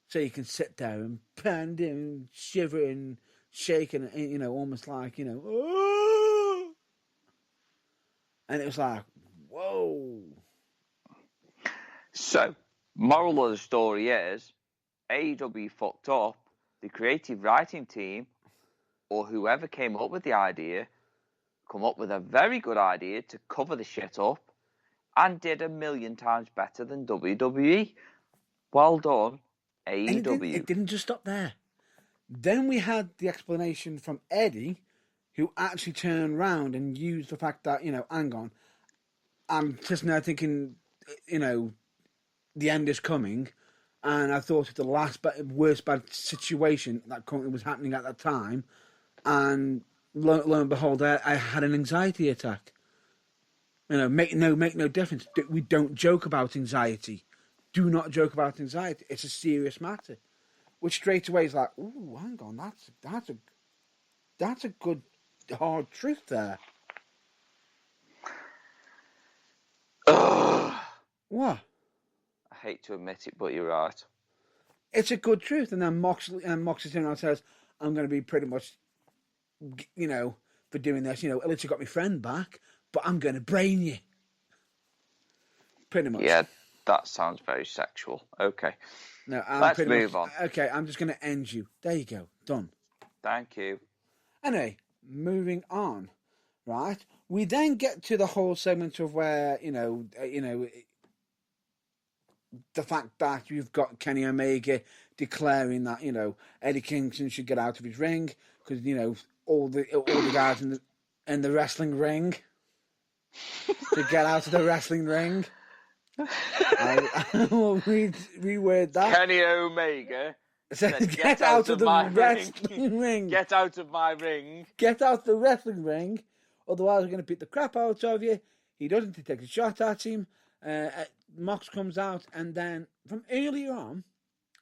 So you can sit there and pound and shiver and shake and, almost like, oh! And it was like, whoa.
So, moral of the story is, AEW fucked up. The creative writing team, or whoever came up with the idea, come up with a very good idea to cover the shit up, and did 1,000,000 times better than WWE. Well done, AEW.
And it didn't just stop there. Then we had the explanation from Eddie, who actually turned around and used the fact that, hang on, I'm just now thinking, the end is coming, and I thought of the worst bad situation that currently was happening at that time, and lo and behold, I had an anxiety attack. Make no difference. We don't joke about anxiety. Do not joke about anxiety. It's a serious matter. Which straight away is like, ooh, hang on, that's a good hard truth there. What?
I hate to admit it, but you're right.
It's a good truth. And then Moxley turns around and says, I'm going to be pretty much, for doing this, at least I got my friend back, but I'm going to brain you. Pretty much.
Yeah, that sounds very sexual. Okay.
No,
let's move on.
Okay, I'm just going to end you. There you go. Done.
Thank you.
Anyway, moving on. Right? We then get to the whole segment of where, the fact that you've got Kenny Omega declaring that, Eddie Kingston should get out of his ring because, all the guys in the wrestling ring to get out of the wrestling ring. I will reword that.
Kenny Omega
said, get out of the wrestling ring.
Get out of my ring.
Get out the wrestling ring. Otherwise, we're going to beat the crap out of you. He doesn't. He takes a shot at him. Mox comes out, and then from earlier on,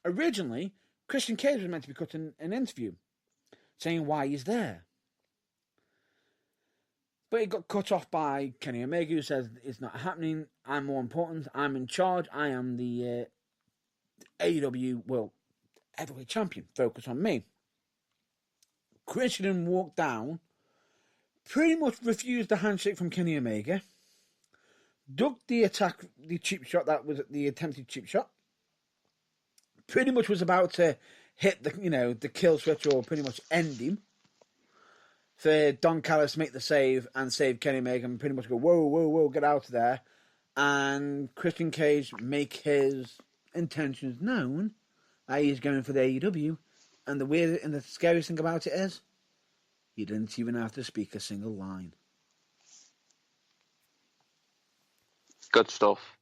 originally, Christian Cage was meant to be cutting an interview saying why he's there. But it got cut off by Kenny Omega, who says it's not happening. I'm more important. I'm in charge. I am the AEW World Heavyweight Champion. Focus on me. Christian walked down, pretty much refused the handshake from Kenny Omega, ducked the cheap shot that was the attempted cheap shot. Pretty much was about to hit the kill switch or pretty much end him. For Don Callis to make the save and save Kenny Omega and pretty much go, whoa, get out of there. And Christian Cage make his intentions known that he's going for the AEW. And the weird and the scariest thing about it is, he didn't even have to speak a single line.
Good stuff.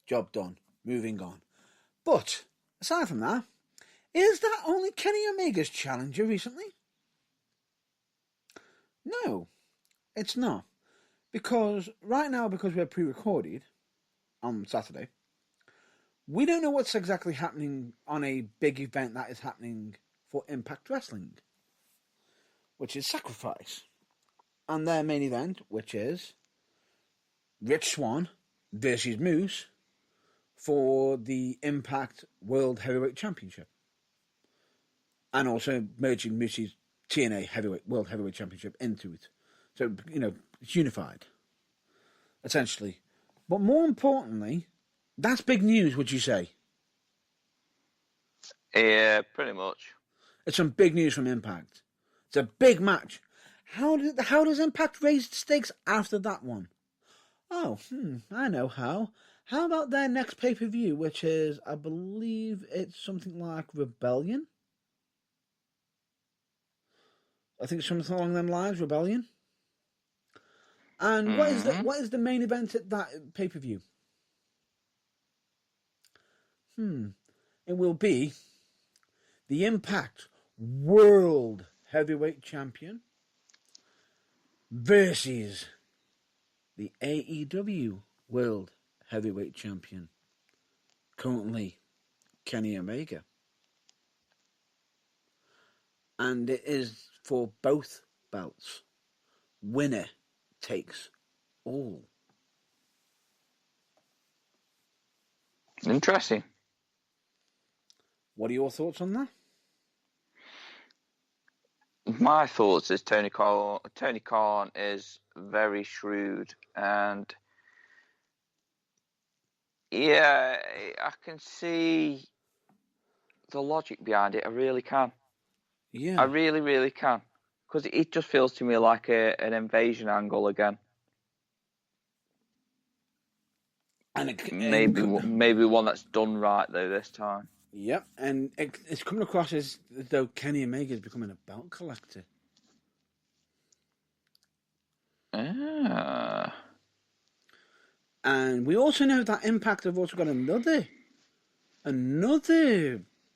Job done. Moving on. But, aside from that, is that only Kenny Omega's challenger recently? No, it's not. Because right now, because we're pre-recorded on Saturday, we don't know what's exactly happening on a big event that is happening for Impact Wrestling, which is Sacrifice. And their main event, which is Rich Swan versus Moose for the Impact World Heavyweight Championship. and also merging Mushi's TNA World Heavyweight Championship into it. So, it's unified, essentially. But more importantly, that's big news, would you say?
Yeah, pretty much.
It's some big news from Impact. It's a big match. How does Impact raise the stakes after that one? Oh, I know how. How about their next pay-per-view, which is, I believe it's something like Rebellion? I think something along them lines, Rebellion. And what is the main event at that pay-per-view? It will be the Impact World Heavyweight Champion versus the AEW World Heavyweight Champion, currently Kenny Omega. And it is for both belts. Winner takes all.
Interesting.
What are your thoughts on that?
My thoughts is Tony Khan is very shrewd, and yeah, I can see the logic behind it. I really can.
Yeah.
I really, really can. Because it just feels to me like an invasion angle again.
And
maybe one that's done right though this time.
Yep, and it's coming across as though Kenny Omega is becoming a belt collector.
Ah.
And we also know that Impact have also got another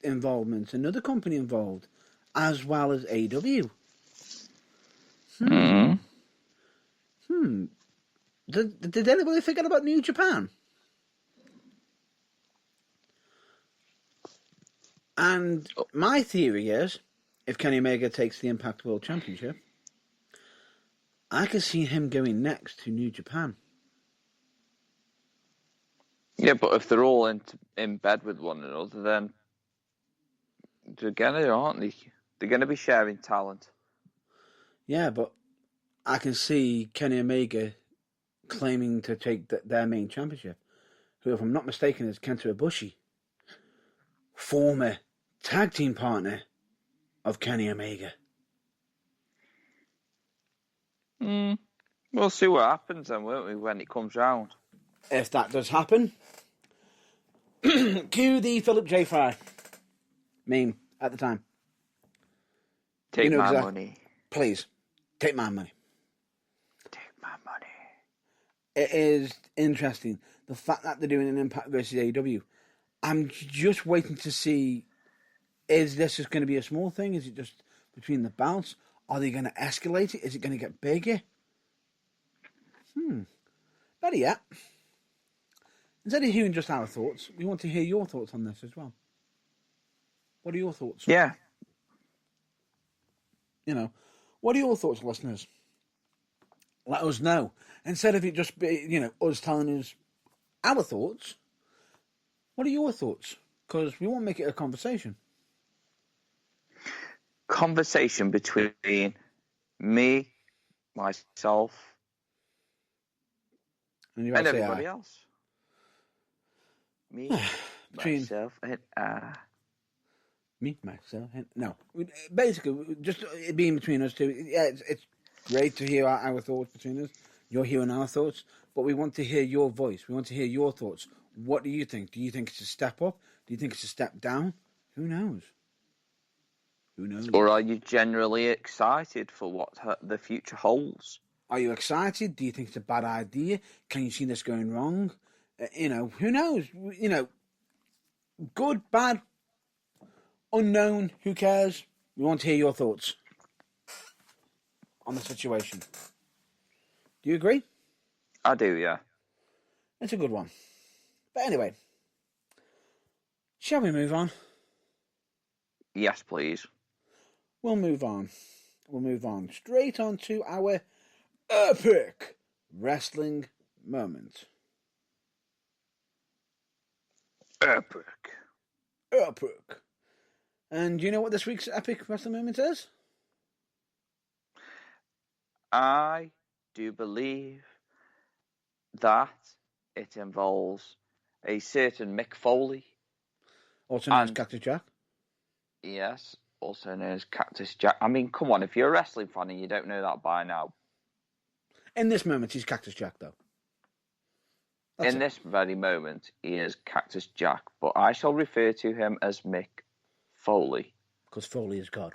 involvement, another company involved, as well as AEW. Did anybody forget about New Japan? And my theory is, if Kenny Omega takes the Impact World Championship, I can see him going next to New Japan.
Yeah, but if they're all in bed with one another, then together, aren't they? They're going to be sharing talent.
Yeah, but I can see Kenny Omega claiming to take their main championship, who, if I'm not mistaken, is Kenta Ibushi, former tag team partner of Kenny Omega.
We'll see what happens then, won't we, when it comes round?
If that does happen, cue the Philip J. Fry meme at the time.
Take my money.
Please, take my money.
Take my money.
It is interesting, the fact that they're doing an Impact versus AEW. I'm just waiting to see, is this just going to be a small thing? Is it just between the belts? Are they going to escalate it? Is it going to get bigger? Better yet, instead of hearing just our thoughts, we want to hear your thoughts on this as well. What are your thoughts?
Yeah.
What are your thoughts, listeners? Let us know. Instead of it just be, us telling us our thoughts, what are your thoughts? Because we want to make it a conversation.
Conversation between me, myself, and everybody else. Me, myself, and I.
Me, myself, and... No. Basically, just it being between us two. Yeah, it's great to hear our thoughts between us. You're hearing our thoughts. But we want to hear your voice. We want to hear your thoughts. What do you think? Do you think it's a step up? Do you think it's a step down? Who knows? Who knows?
Or are you generally excited for what the future holds?
Are you excited? Do you think it's a bad idea? Can you see this going wrong? Who knows? Good, bad, unknown, who cares? We want to hear your thoughts on the situation. Do you agree?
I do, yeah.
It's a good one. But anyway, shall we move on?
Yes, please.
We'll move on. We'll move on straight on to our epic wrestling moment.
Epic.
And do you know what this week's epic wrestling moment is?
I do believe that it involves a certain Mick Foley.
Also known as Cactus Jack.
Yes, also known as Cactus Jack. I mean, come on, if you're a wrestling fan and you don't know that by now.
In this moment, he's Cactus Jack, though.
In this very moment, he is Cactus Jack, but I shall refer to him as Mick Foley.
Because Foley is God.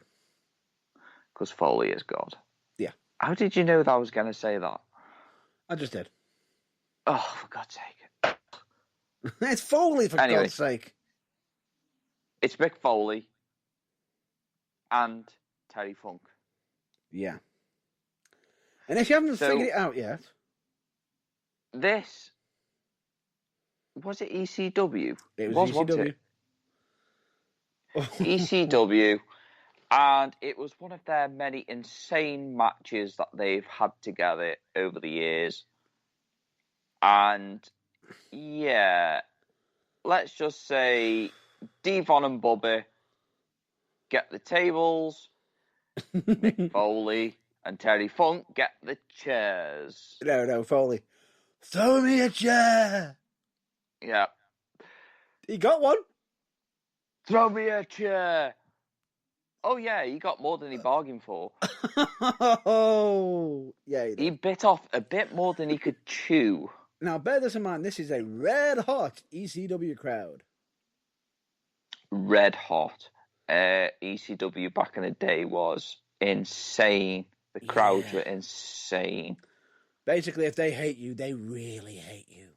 Because Foley is God.
Yeah.
How did you know that I was going to say that?
I just did.
Oh, for God's sake.
It's Foley, for God's sake.
It's Mick Foley and Terry Funk.
Yeah. And if you haven't figured it out yet...
This... Was it ECW?
It was ECW.
ECW, and it was one of their many insane matches that they've had together over the years. And yeah, let's just say Devon and Bubba get the tables, Mick Foley and Terry Funk get the chairs.
No, Foley. Throw me a chair!
Yeah.
He got one.
Throw me a chair. Oh, yeah, he got more than he bargained for.
Oh, yeah.
He bit off a bit more than he could chew.
Now, bear this in mind, this is a red-hot ECW crowd.
Red hot. ECW back in the day was insane. The crowds were insane.
Basically, if they hate you, they really hate you.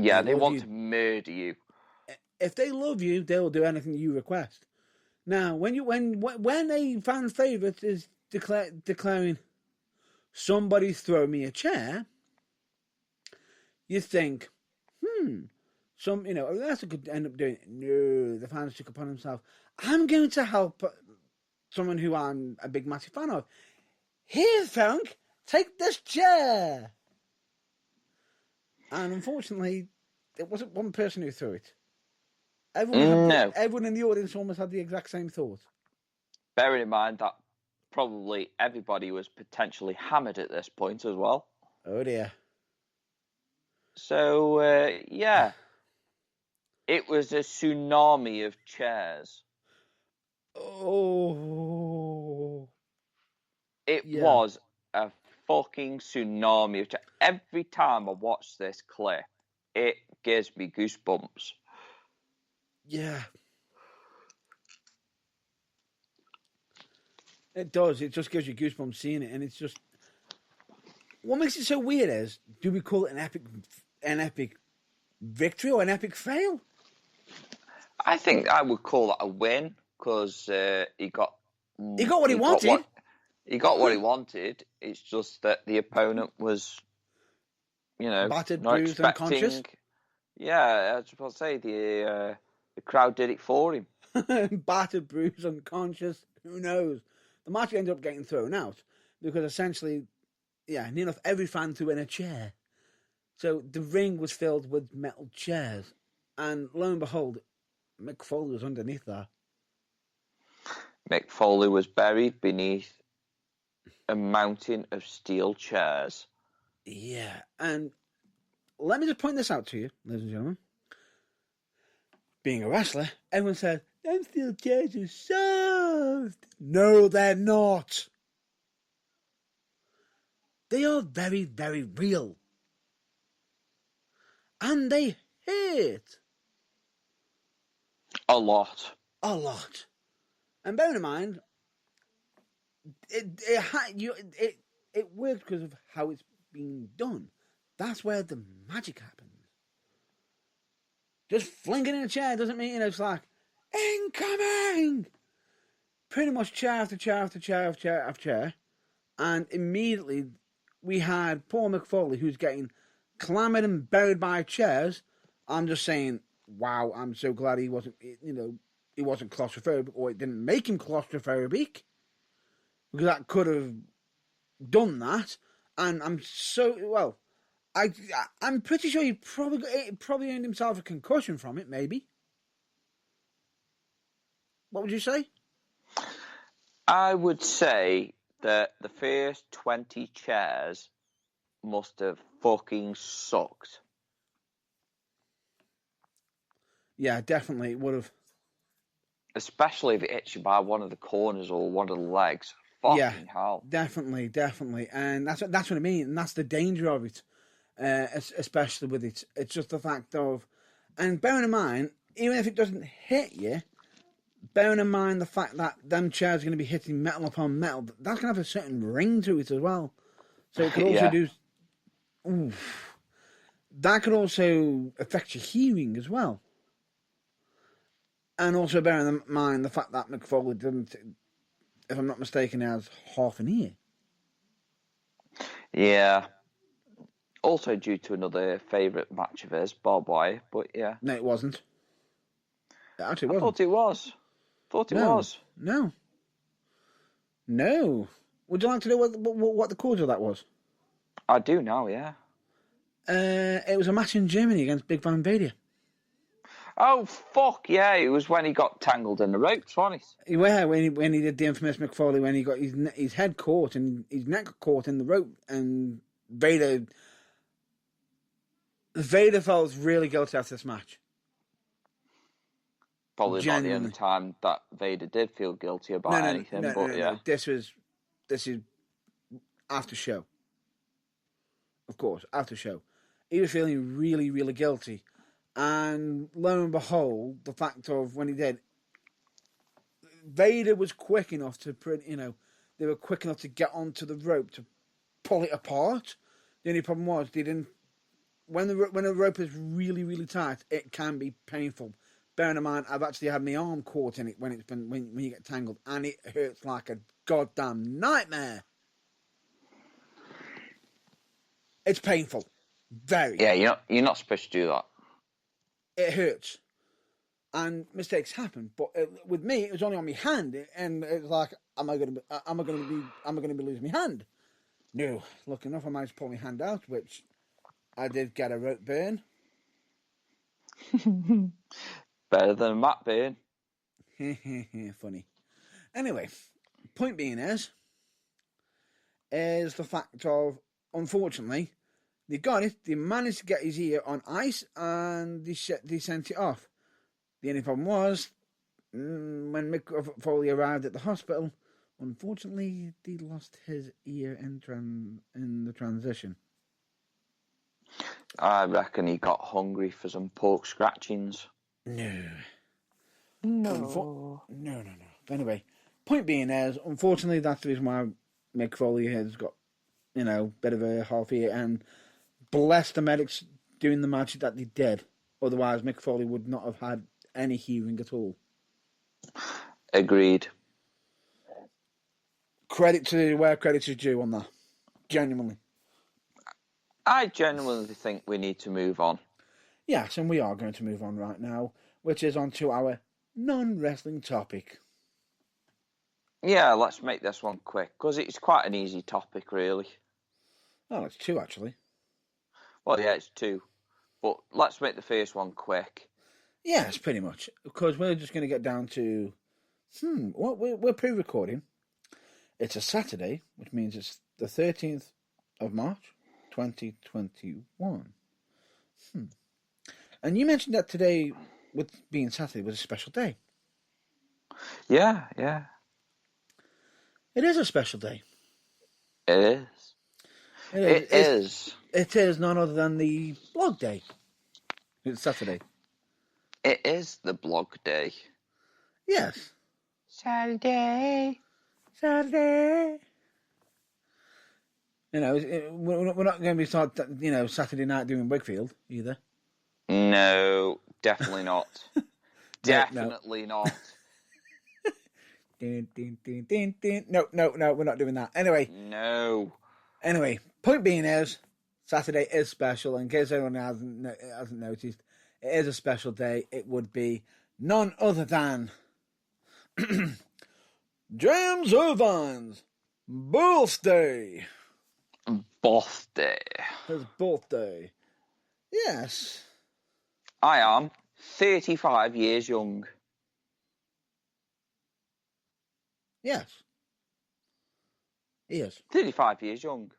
Yeah, they want to murder you.
If they love you, they'll do anything you request. Now, when a fan favourite is declaring, somebody throw me a chair, you think, that's what could end up doing. No, the fans took upon himself. I'm going to help someone who I'm a big, massive fan of. Here, Funk, take this chair. And unfortunately, it wasn't one person who threw it. Everyone in the audience almost had the exact same thought.
Bearing in mind that probably everybody was potentially hammered at this point as well.
Oh dear.
So, yeah. It was a tsunami of chairs.
Oh.
It was a fucking tsunami of chairs. Every time I watch this clip, it gives me goosebumps.
Yeah. It does. It just gives you goosebumps seeing it, and it's just... What makes it so weird is, do we call it an epic victory or an epic fail?
I think I would call that a win, because he got
what he wanted.
He got what he wanted. It's just that the opponent was,
battered,
not
bruised,
expecting...
unconscious.
Yeah, I was about to say, the crowd did it for him.
Battered, bruised, unconscious. Who knows? The match ended up getting thrown out because essentially, near enough every fan threw in a chair. So the ring was filled with metal chairs. And lo and behold, Mick Foley was underneath that.
Mick Foley was buried beneath a mountain of steel chairs.
Yeah, and let me just point this out to you, ladies and gentlemen. Being a wrestler, everyone says, them steel chairs are soft. No, they're not. They are very, very real. And they hurt.
A lot.
A lot. And bear in mind, it works because of how it's being done. That's where the magic happens. Just flinging in a chair doesn't mean it's like, incoming! Pretty much chair after chair after chair after chair after chair. And immediately we had Paul Mick Foley, who's getting clamoured and buried by chairs. I'm just saying, wow, I'm so glad he wasn't, he wasn't claustrophobic, or it didn't make him claustrophobic. Because that could have done that. And I'm pretty sure he probably earned himself a concussion from it, maybe. What would you say?
I would say that the first 20 chairs must have fucking sucked.
Yeah, definitely it would have.
Especially if it hits you by one of the corners or one of the legs. Fucking hell.
Definitely, and that's what I mean, and that's the danger of it, especially with it. It's just the fact of, and bearing in mind, even if it doesn't hit you, bearing in mind the fact that them chairs are going to be hitting metal upon metal, that's going to have a certain ring to it as well. So it could also do. Oof, that could also affect your hearing as well. And also bearing in mind the fact that Mick Foley didn't, if I'm not mistaken, has half an ear.
Yeah. Also due to another favourite match of his, barbed wire, but yeah.
No, it wasn't. It actually wasn't.
I thought it was.
No. Would you like to know what the cause of that was?
I do now, yeah.
It was a match in Germany against Big Van Vader.
Oh, fuck, yeah. It was when he got tangled in the ropes, wasn't it?
Yeah, when he did the infamous Mick Foley, when he got his head caught and his neck caught in the rope, and Vader felt really guilty after this match.
Probably not the only time that Vader did feel guilty about anything, but yeah.
No. This is after show. Of course, after show. He was feeling really, really guilty. And lo and behold, the fact of when he did, Vader was quick enough to, they were quick enough to get onto the rope to pull it apart. The only problem was they didn't. When a rope is really, really tight, it can be painful. Bearing in mind, I've actually had my arm caught in it when you get tangled, and it hurts like a goddamn nightmare. It's painful, very.
Yeah, you're not supposed to do that.
It hurts, and mistakes happen. But with me, it was only on my hand, and it was like, am I going to be losing my hand? No, lucky enough, I managed to pull my hand out, which I did get a rope burn.
Better than a mat burn.
Funny. Anyway, point being is the fact of, unfortunately, they got it. They managed to get his ear on ice, and they sent it off. The only problem was, when Mick Foley arrived at the hospital, unfortunately, they lost his ear in the transition.
I reckon he got hungry for some pork scratchings.
No.
No.
No. But anyway, point being is, unfortunately, that's the reason why Mick Foley has got, bit of a half ear, and bless the medics doing the magic that they did. Otherwise, Mick Foley would not have had any hearing at all.
Agreed.
Credit to where credit is due on that. Genuinely.
I genuinely think we need to move on.
Yes, and we are going to move on right now, which is on to our non-wrestling topic.
Yeah, let's make this one quick, because it's quite an easy topic, really.
Oh, it's two, actually.
Well, yeah, it's two. But let's make the first one quick.
Yes, pretty much. Because we're just going to get down to... we're pre-recording. It's a Saturday, which means it's the 13th of March, 2021. And you mentioned that today, with being Saturday, was a special day.
Yeah.
It is a special day.
It is. It is.
It is none other than the blog day. It's Saturday.
It is the blog day.
Yes.
Saturday.
We're not going to be Saturday night doing Wakefield either.
No, definitely not. Definitely not.
No, we're not doing that. Anyway.
No.
Anyway, point being is, Saturday is special. In case anyone hasn't noticed, it is a special day. It would be none other than James Irvine's birthday.
Birthday.
His birthday. Yes.
I am 35 years young.
Yes. He is.
35 years young.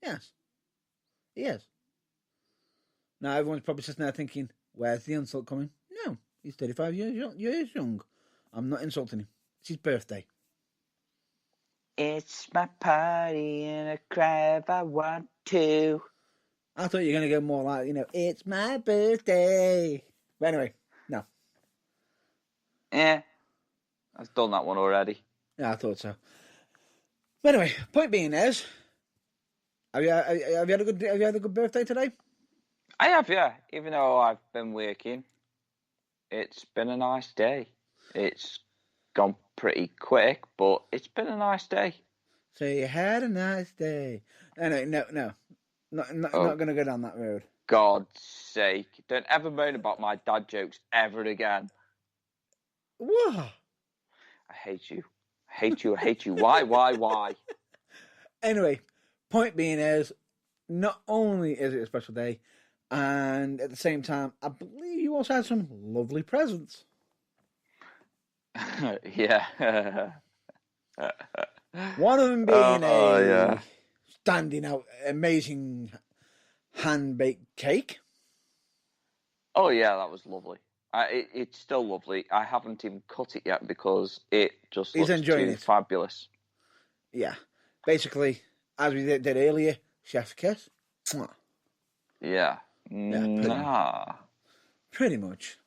Yes. He is. Now, everyone's probably sitting there thinking, where's the insult coming? No, he's 35 years young. I'm not insulting him. It's his birthday.
It's my party and I cry if I want to.
I thought you were going to go more like, it's my birthday. But anyway, no.
Yeah, I've done that one already.
Yeah, I thought so. But anyway, point being is, have you had a good birthday today?
I have, yeah. Even though I've been working, it's been a nice day. It's gone pretty quick, but it's been a nice day.
So you had a nice day. Anyway, no. Not going to go down that road.
God's sake. Don't ever moan about my dad jokes ever again.
What?
I hate you. I hate you. Why?
Anyway, point being is, not only is it a special day, and at the same time, I believe you also had some lovely presents.
Yeah.
One of them being
yeah.
standing out amazing hand-baked cake.
Oh, yeah, that was lovely. It's still lovely. I haven't even cut it yet because it just looks too fabulous.
Yeah. Basically, as we did earlier, chef's kiss.
Yeah.
Pretty much.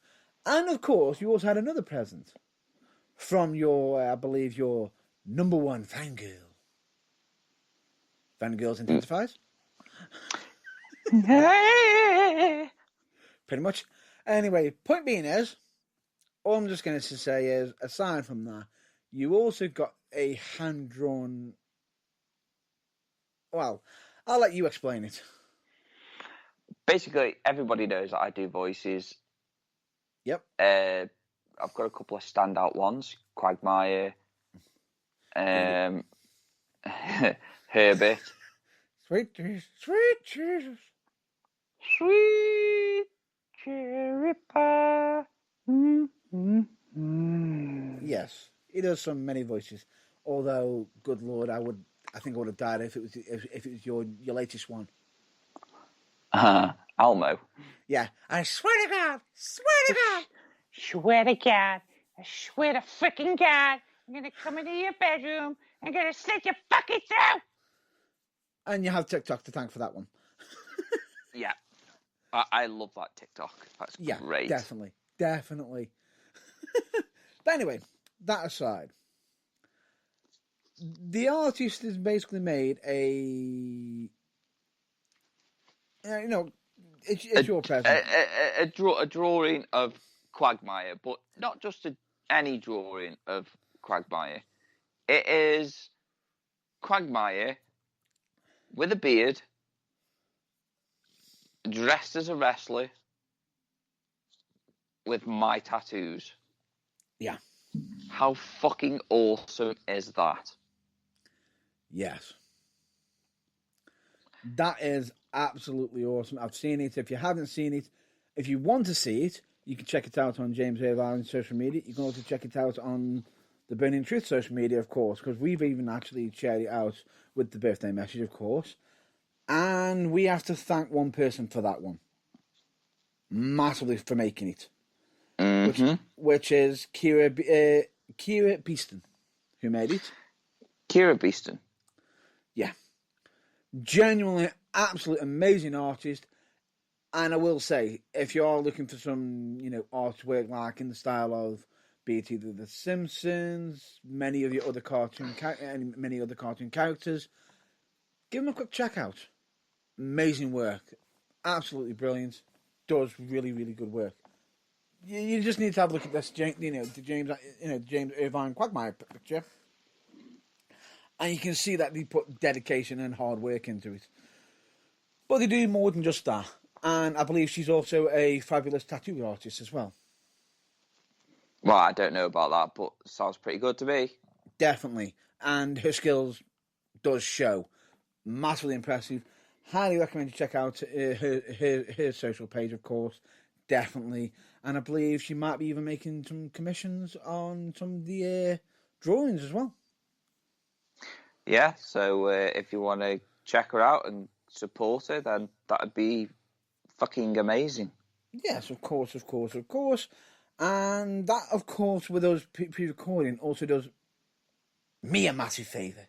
And, of course, you also had another present from your, I believe, your number one fangirl. Fangirls intensifies? Pretty much. Anyway, point being is, all I'm just going to say is, aside from that, you also got a hand-drawn... Well, I'll let you explain it.
Basically, everybody knows that I do voices.
Yep.
I've got a couple of standout ones. Quagmire. Herbert.
Sweet Jesus.
Sweet cherry pie.
Yes, he does many voices. Although, good Lord, I think I would have died if it was your latest one.
Almo.
Yeah, I swear to God,
Swear to God, I swear to freaking God, I'm gonna come into your bedroom and gonna slit your fucking throat.
And you have TikTok to thank for that one.
Yeah, I love that TikTok. That's great.
Definitely. But anyway, that aside, the artist has basically made it's your present.
A drawing of Quagmire, but not just any drawing of Quagmire. It is Quagmire with a beard, dressed as a wrestler, with my tattoos.
Yeah.
How fucking awesome is that?
Yes. That is absolutely awesome. I've seen it. If you haven't seen it, if you want to see it, you can check it out on James Irvine's social media. You can also check it out on the Burning Truth social media, of course, because we've even actually shared it out with the birthday message, of course. And we have to thank one person for that one. Massively for making it.
Mm-hmm.
Which is Kira Beeston, who made it.
Kira Beeston.
Yeah. Genuinely, absolute amazing artist. And I will say, if you are looking for some, artwork like in the style of, be it either The Simpsons, many other cartoon characters, give them a quick check out. Amazing work, absolutely brilliant. Does really, really good work. You just need to have a look at this, the James Irvine Quagmire picture, and you can see that they put dedication and hard work into it. But they do more than just that. And I believe she's also a fabulous tattoo artist as well.
Well, I don't know about that, but sounds pretty good to me.
Definitely. And her skills does show. Massively impressive. Highly recommend you check out her social page, of course. Definitely. And I believe she might be even making some commissions on some of the drawings as well.
Yeah, so if you want to check her out and support her, then that would be fucking amazing.
Yes, of course. And that, of course, with those pre-recording, also does me a massive favour.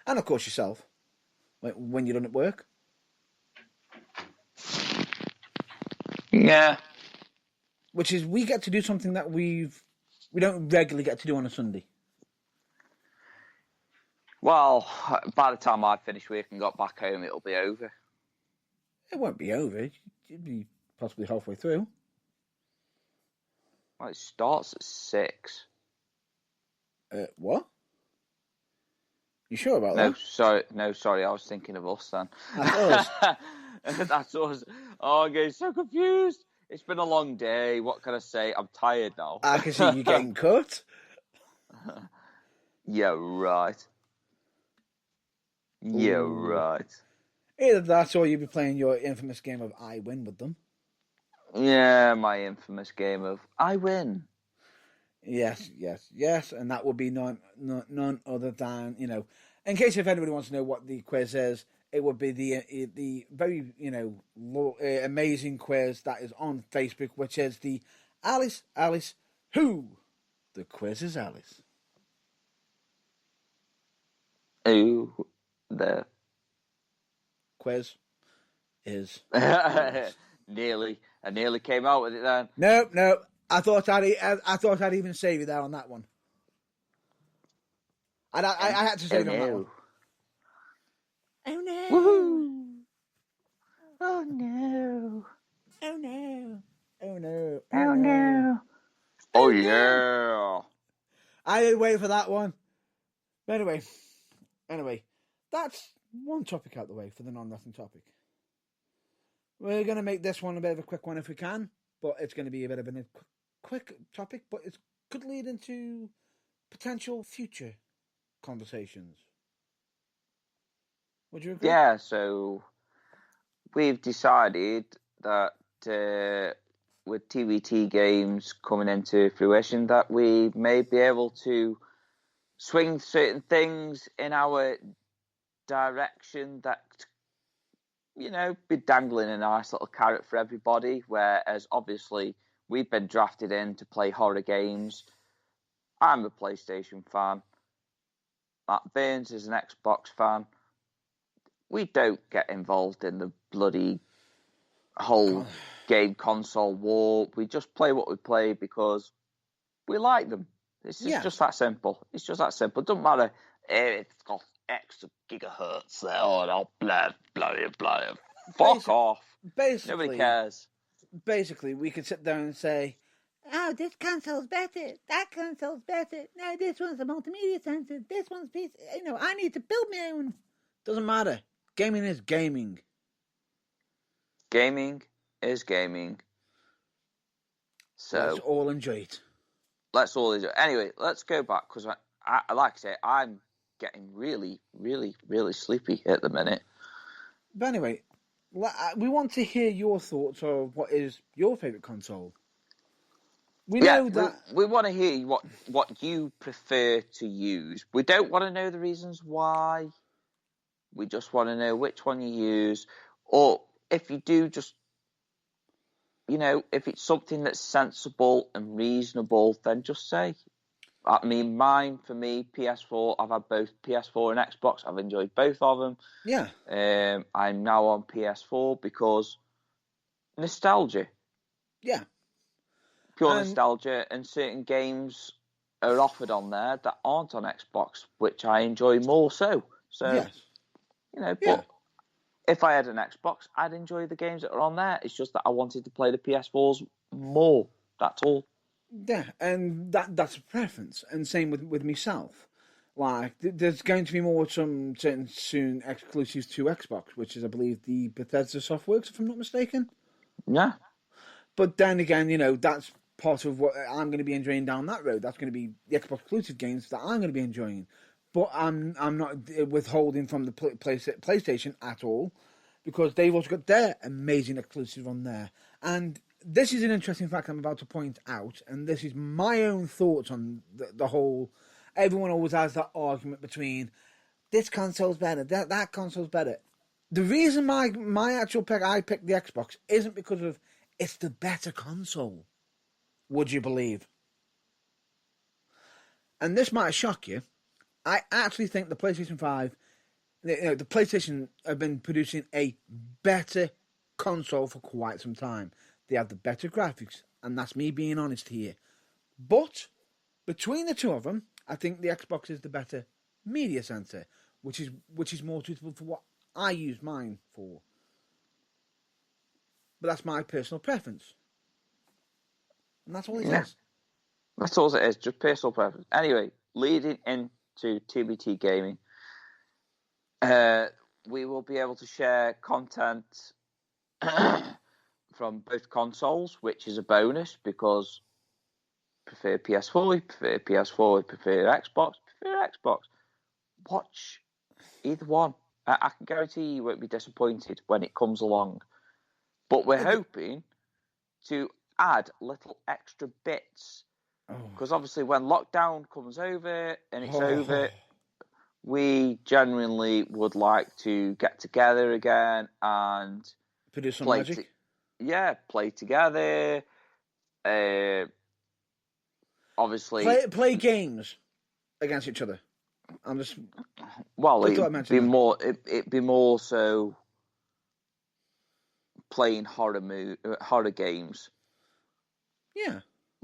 And, of course, yourself, when you're done at work.
Yeah.
Which is, we get to do something that we don't regularly get to do on a Sunday.
Well, by the time I finish work and got back home, it'll be over.
It won't be over. It'll be possibly halfway through.
Well, it starts at 6.
What? You sure about that?
No, sorry, I was thinking of us then.
That's us.
That's us. Oh, I'm getting so confused. It's been a long day. What can I say? I'm tired now.
I can see you getting cut.
Yeah, right. Yeah, right.
Either that or you'll be playing your infamous game of I Win with them.
Yeah, my infamous game of I Win.
Yes. And that would be none other than, in case if anybody wants to know what the quiz is, it would be the very, amazing quiz that is on Facebook, which is the Alice, Who? The quiz is Alice.
Who the
quiz is
Nearly. I nearly came out with it then.
No. I thought I'd even save you there on that one. And I had to save you on that one. Oh no!
Woohoo! Oh
no! Oh no! Oh no!
Oh no! Oh yeah!
I didn't wait for that one. But anyway, that's one topic out the way for the non-wrestling topic. We're going to make this one a bit of a quick one if we can, but it's going to be a bit of a quick topic, but it could lead into potential future conversations. Would you agree?
Yeah, so we've decided that with TBT games coming into fruition, that we may be able to swing certain things in our direction that, be dangling a nice little carrot for everybody, whereas obviously we've been drafted in to play horror games. I'm a PlayStation fan. Matt Burns is an Xbox fan. We don't get involved in the bloody whole game console war. We just play what we play because we like them. It's just that simple. It's just that simple. It doesn't matter if it's got extra gigahertz there or not. Blah. Fuck off. Nobody cares.
Basically, we could sit there and say, oh, this console's better. That console's better. No, this one's a multimedia center. This one's piece. I need to build my own. Doesn't matter. Gaming is gaming.
Gaming is gaming. So
let's all enjoy it.
Anyway, let's go back because I like I say, I'm getting really, really, really sleepy at the minute.
But anyway, we want to hear your thoughts of what is your favourite console. We know that
we want to hear what you prefer to use. We don't want to know the reasons why. We just want to know which one you use, or if you do, just if it's something that's sensible and reasonable, then just say. I mean, for me, PS4. I've had both PS4 and Xbox. I've enjoyed both of them.
Yeah.
I'm now on PS4 because nostalgia.
Yeah.
Pure nostalgia, and certain games are offered on there that aren't on Xbox, which I enjoy more so. So,
yes.
But if I had an Xbox, I'd enjoy the games that are on there. It's just that I wanted to play the PS4s more. That's all.
Yeah, and that's a preference. And same with myself. Like, there's going to be some certain soon exclusives to Xbox, which is, I believe, the Bethesda Softworks, if I'm not mistaken.
Yeah.
But then again, that's part of what I'm going to be enjoying down that road. That's going to be the Xbox exclusive games that I'm going to be enjoying. But I'm not withholding from the PlayStation at all, because they've also got their amazing exclusive on there. And this is an interesting fact I'm about to point out, and this is my own thoughts on the whole everyone always has that argument between this console's better, that console's better. The reason my actual pick, I picked the Xbox, isn't because of it's the better console. Would you believe? And this might shock you. I actually think the PlayStation 5, the PlayStation have been producing a better console for quite some time. They have the better graphics, and that's me being honest here. But between the two of them, I think the Xbox is the better media center, which is more suitable for what I use mine for. But that's my personal preference. And that's all it is.
That's all it is, just personal preference. Anyway, leading into TBT gaming, we will be able to share content from both consoles, which is a bonus because prefer PS4, prefer PS4, prefer Xbox, prefer Xbox. Watch either one. I can guarantee you won't be disappointed when it comes along. But we're hoping to add little extra bits. Because obviously when lockdown comes over and it's over, we genuinely would like to get together again and
produce some magic.
Play together. Obviously,
play games against each other. I'm just
it'd be more so playing horror games.
Yeah.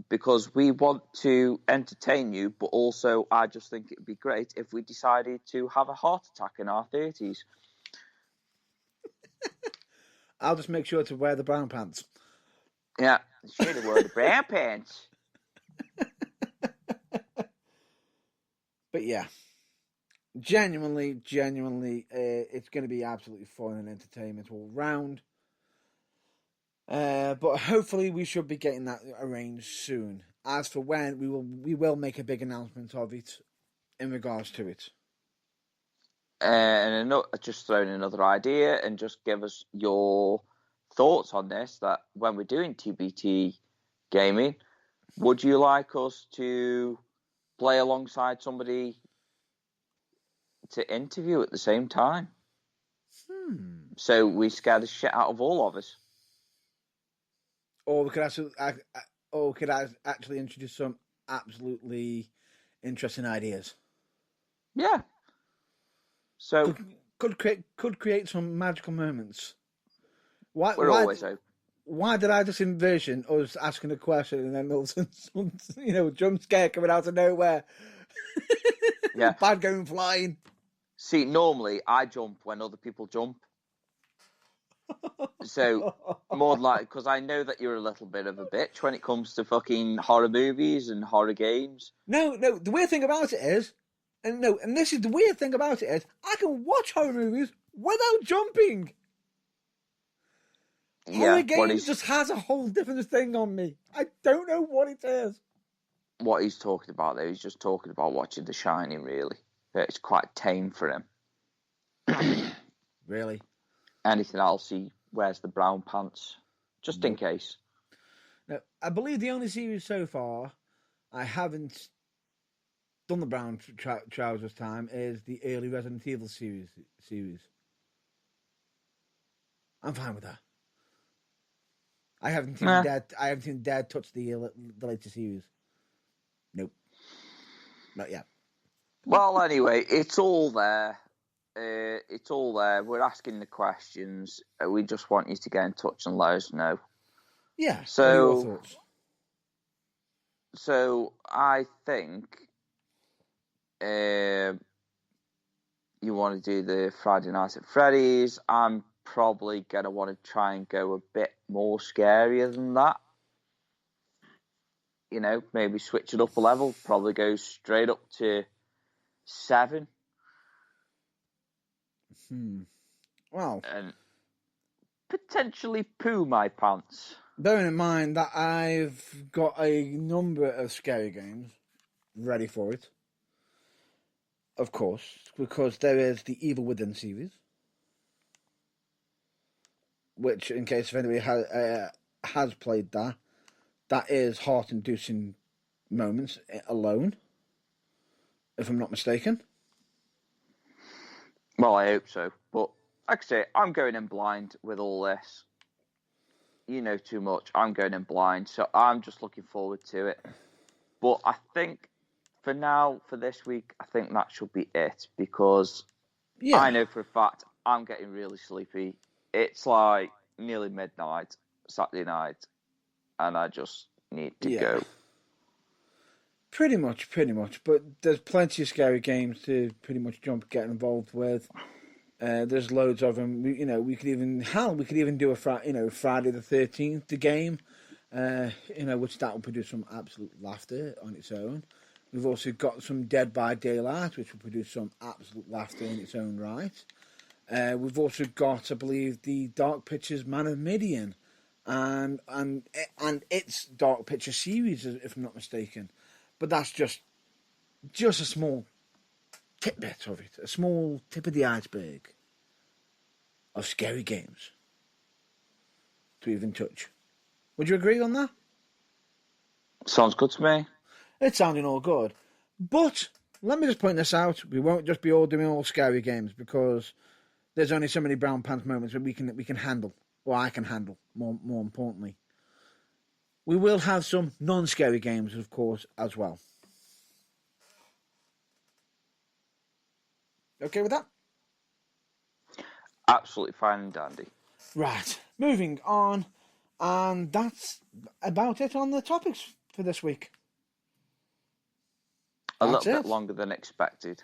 Because we want to entertain you, but also I just think it'd be great if we decided to have a heart attack in our 30s.
I'll just make sure to wear the brown pants.
Yeah, should have worn the brown pants.
But yeah, genuinely, it's going to be absolutely fun and entertainment all round. But hopefully we should be getting that arranged soon. As for when, we will make a big announcement of it in regards to it.
And just throwing another idea and just give us your thoughts on this, that when we're doing TBT gaming, would you like us to play alongside somebody to interview at the same time? So we scare the shit out of all of us.
Or we could actually introduce some absolutely interesting ideas.
Yeah. So
could create some magical moments.
We're always open.
Why did I just envision us asking a question and then all of a sudden, jump scare coming out of nowhere?
Yeah.
Bad going flying.
See, normally I jump when other people jump. So, more than likely, because I know that you're a little bit of a bitch when it comes to fucking horror movies and horror games.
No, the weird thing about it is, and this is the weird thing about it is, I can watch horror movies without jumping. Horror games just has a whole different thing on me. I don't know what it is.
What he's talking about there, he's just talking about watching The Shining, really. It's quite tame for him.
Really?
Anything else, he wears the brown pants, just in case.
Now, I believe the only series so far I haven't done the brown trousers time is the early Resident Evil series. I'm fine with that. I haven't seen Dad touch the later series. Nope, not yet.
Well, anyway, it's all there. It's all there. We're asking the questions. We just want you to get in touch and let us know.
Yeah.
So I think you want to do the Friday Night at Freddy's. I'm probably going to want to try and go a bit more scarier than that. Maybe switch it up a level. Probably go straight up to 7.
Well,
and potentially poo my pants.
Bearing in mind that I've got a number of scary games ready for it, of course, because there is the Evil Within series, which, in case if anybody has played that is heart-inducing moments alone. if I'm not mistaken.
Well, I hope so. But like I say, I'm going in blind with all this. You know too much. I'm going in blind, so I'm just looking forward to it. But I think for now, for this week, I think that should be it, because I know for a fact I'm getting really sleepy. It's like nearly midnight, Saturday night, and I just need to go.
Pretty much. But there's plenty of scary games to pretty much get involved with. There's loads of them. We could even do a Friday the 13th, the game, which that will produce some absolute laughter on its own. We've also got some Dead by Daylight, which will produce some absolute laughter in its own right. We've also got, I believe, the Dark Pictures Man of Midian, and its Dark Picture series, if I'm not mistaken. But that's just a small tidbit of it, a small tip of the iceberg of scary games to even touch. Would you agree on that?
Sounds good to me.
It's sounding all good. But let me just point this out. We won't just be all doing all scary games, because there's only so many brown pants moments that we can handle, or I can handle, more importantly. We will have some non-scary games, of course, as well. Okay with that?
Absolutely fine and dandy.
Right, moving on. And that's about it on the topics for this week.
A little bit longer than expected.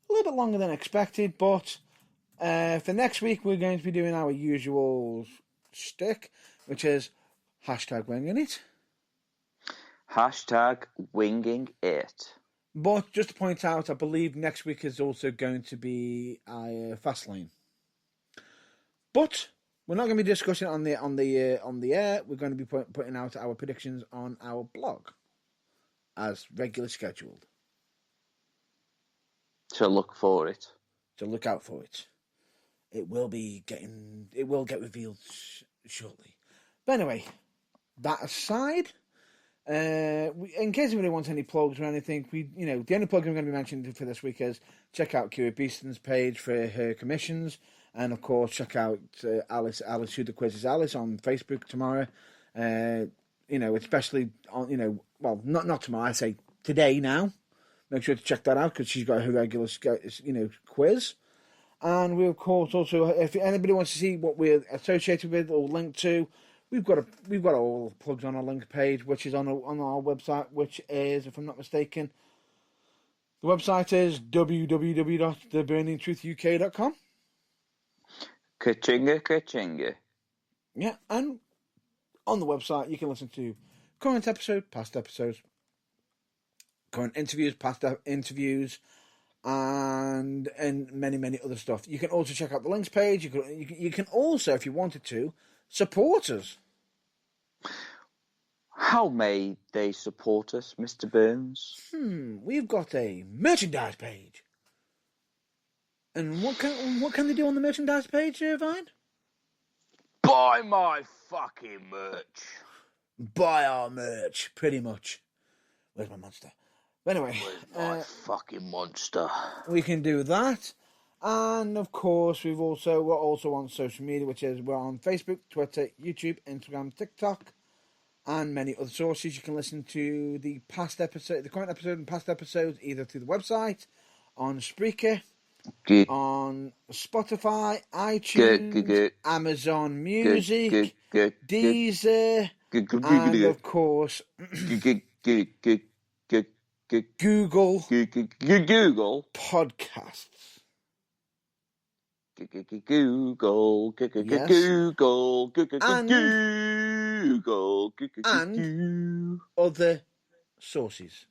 A little bit longer than expected, but for next week we're going to be doing our usual shtick, which is #winging it.
#winging it.
But just to point out, I believe next week is also going to be a Fastlane. But we're not going to be discussing it on the air. We're going to be putting out our predictions on our blog as regularly scheduled.
So look for it.
So look out for it. It will get revealed shortly. But anyway, that aside, in case anybody wants any plugs or anything, the only plug I'm going to be mentioning for this week is check out Kira Beeston's page for her commissions, and of course check out Alice Who the Quiz is Alice on Facebook tomorrow. Especially on not tomorrow. I say today now. Make sure to check that out, because she's got her regular quiz. And we, of course, also, if anybody wants to see what we're associated with or linked to, we've got all the plugs on our link page, which is on our website, which is, if I'm not mistaken, the website is www.theburningtruthuk.com.
Ka-chinga.
Yeah, and on the website you can listen to current episodes, past episodes, current interviews, past interviews, and many other stuff. You can also check out the links page. You can also, if you wanted to, support us.
How may they support us, Mr. Burns?
We've got a merchandise page. And what can they do on the merchandise page, Vine?
Buy my fucking merch.
Buy our merch, pretty much. Where's my monster? But anyway,
where's my fucking monster?
We can do that. And of course, we're also on social media, which is we're on Facebook, Twitter, YouTube, Instagram, TikTok, and many other sources. You can listen to the current episode and past episodes either through the website, on Spreaker, on Spotify, iTunes, Amazon Music, Deezer, and of course Google Podcasts.
Google
and other sources.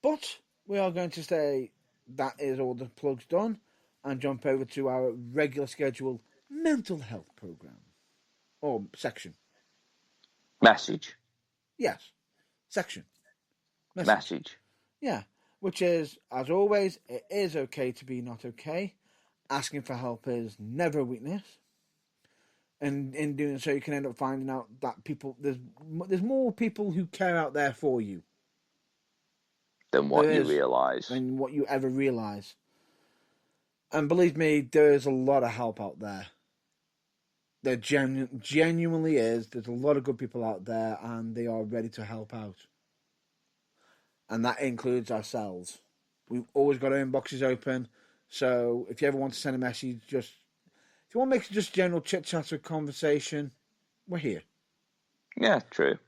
But we are going to say that is all the plugs done, and jump over to our regular scheduled mental health program or section.
Message.
Yes, section.
Message.
Yeah, which is, as always, it is okay to be not okay. Asking for help is never a weakness. And in doing so, you can end up finding out that there's more people who care out there for you.
than what you realise.
Than what you ever realise. And believe me, there is a lot of help out there. There genuinely is. There's a lot of good people out there, and they are ready to help out. And that includes ourselves. We've always got our inboxes open. So if you ever want to send a message, if you want to make just general chit-chat or conversation, we're here.
Yeah, true.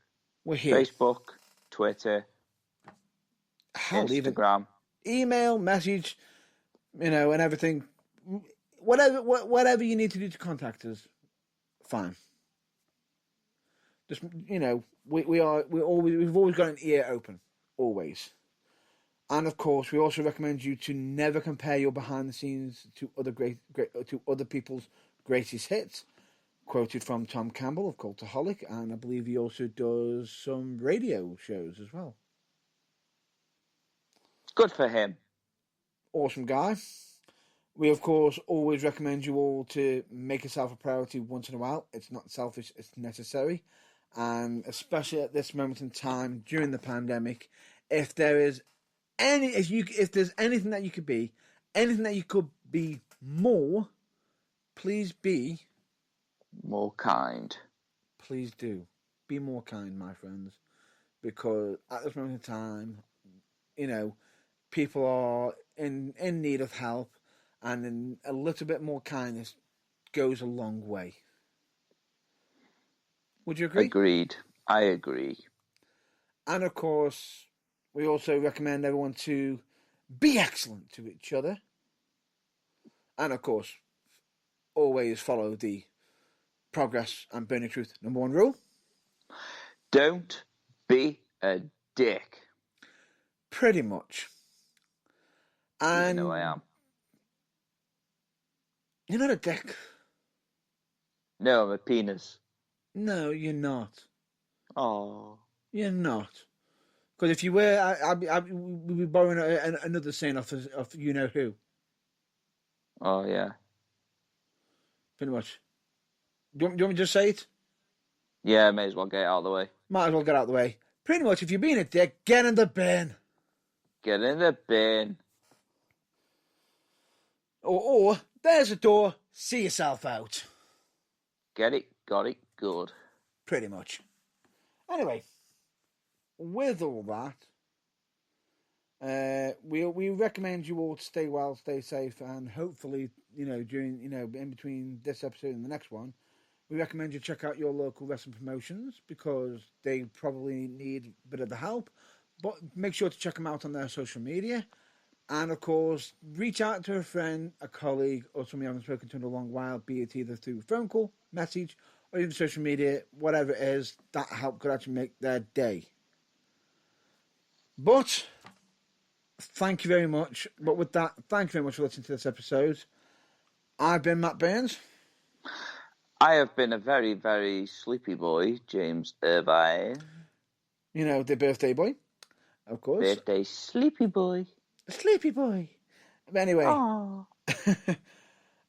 We're here.
Facebook, Twitter, Instagram.
Email, message, and everything. Whatever you need to do to contact us, fine. Just, we've always got an ear open. Always. And of course, we also recommend you to never compare your behind the scenes to other people's greatest hits. Quoted from Tom Campbell of Cultaholic, and I believe he also does some radio shows as well.
Good for him.
Awesome guy. We of course always recommend you all to make yourself a priority once in a while. It's not selfish, it's necessary. And especially at this moment in time during the pandemic, if there's anything that you could be, anything that you could be more, please be
more kind.
Please do. Be more kind, my friends. Because at this moment in time, people are in need of help, and a little bit more kindness goes a long way. Would you agree?
Agreed. I agree.
And of course, we also recommend everyone to be excellent to each other. And of course, always follow the Progress and Burning Truth #1 rule.
Don't be a dick.
Pretty much. And
I am.
You're not a dick.
No, I'm a penis.
No, you're not.
Oh,
you're not. Because if you were, we'd be borrowing another saying off you know who.
Oh yeah.
Pretty much. Do you want me to just say it?
Yeah, may as well get it out of the way.
Might as well get out of the way. Pretty much, if you're being a dick, get in the bin.
Get in the bin.
Or there's a door. See yourself out.
Get it, got it, good.
Pretty much. Anyway, with all that, we recommend you all to stay well, stay safe, and hopefully, during in between this episode and the next one, we recommend you check out your local wrestling promotions because they probably need a bit of the help. But make sure to check them out on their social media. And, of course, reach out to a friend, a colleague, or someone you haven't spoken to in a long while, be it either through a phone call, message, or even social media, whatever it is, that help could actually make their day. But, thank you very much. But with that, thank you very much for listening to this episode. I've been Matt Burns.
I have been a very, very sleepy boy, James Irvine.
The birthday boy, of course.
Birthday sleepy boy.
Sleepy boy. But anyway.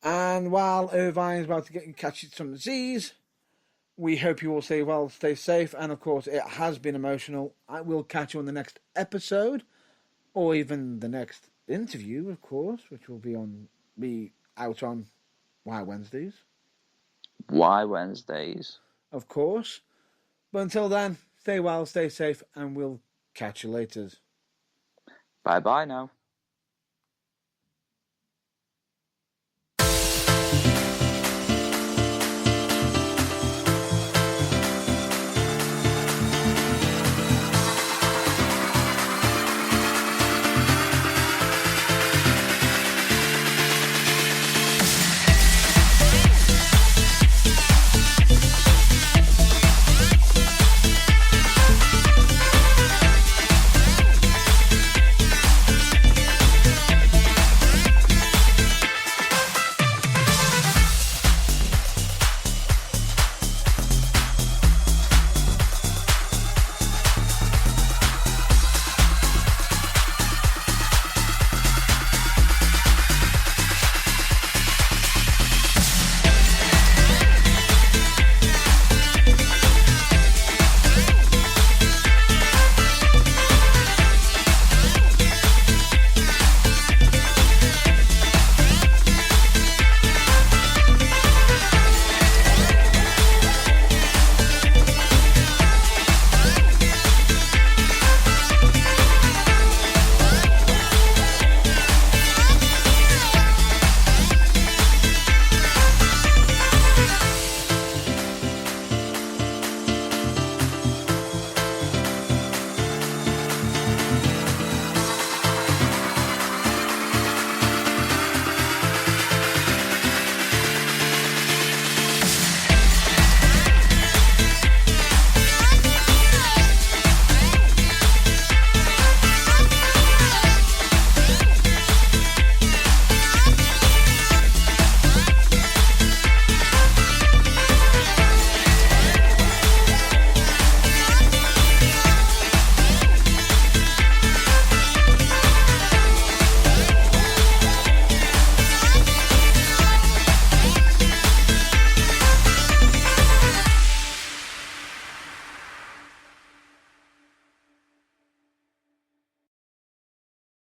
And while Irvine's about to catch some disease, we hope you all stay well, stay safe, and of course it has been emotional. I will catch you on the next episode, or even the next interview, of course, which will be out on Wednesdays.
Why Wednesdays?
Of course. But until then, stay well, stay safe, and we'll catch you later.
Bye-bye now.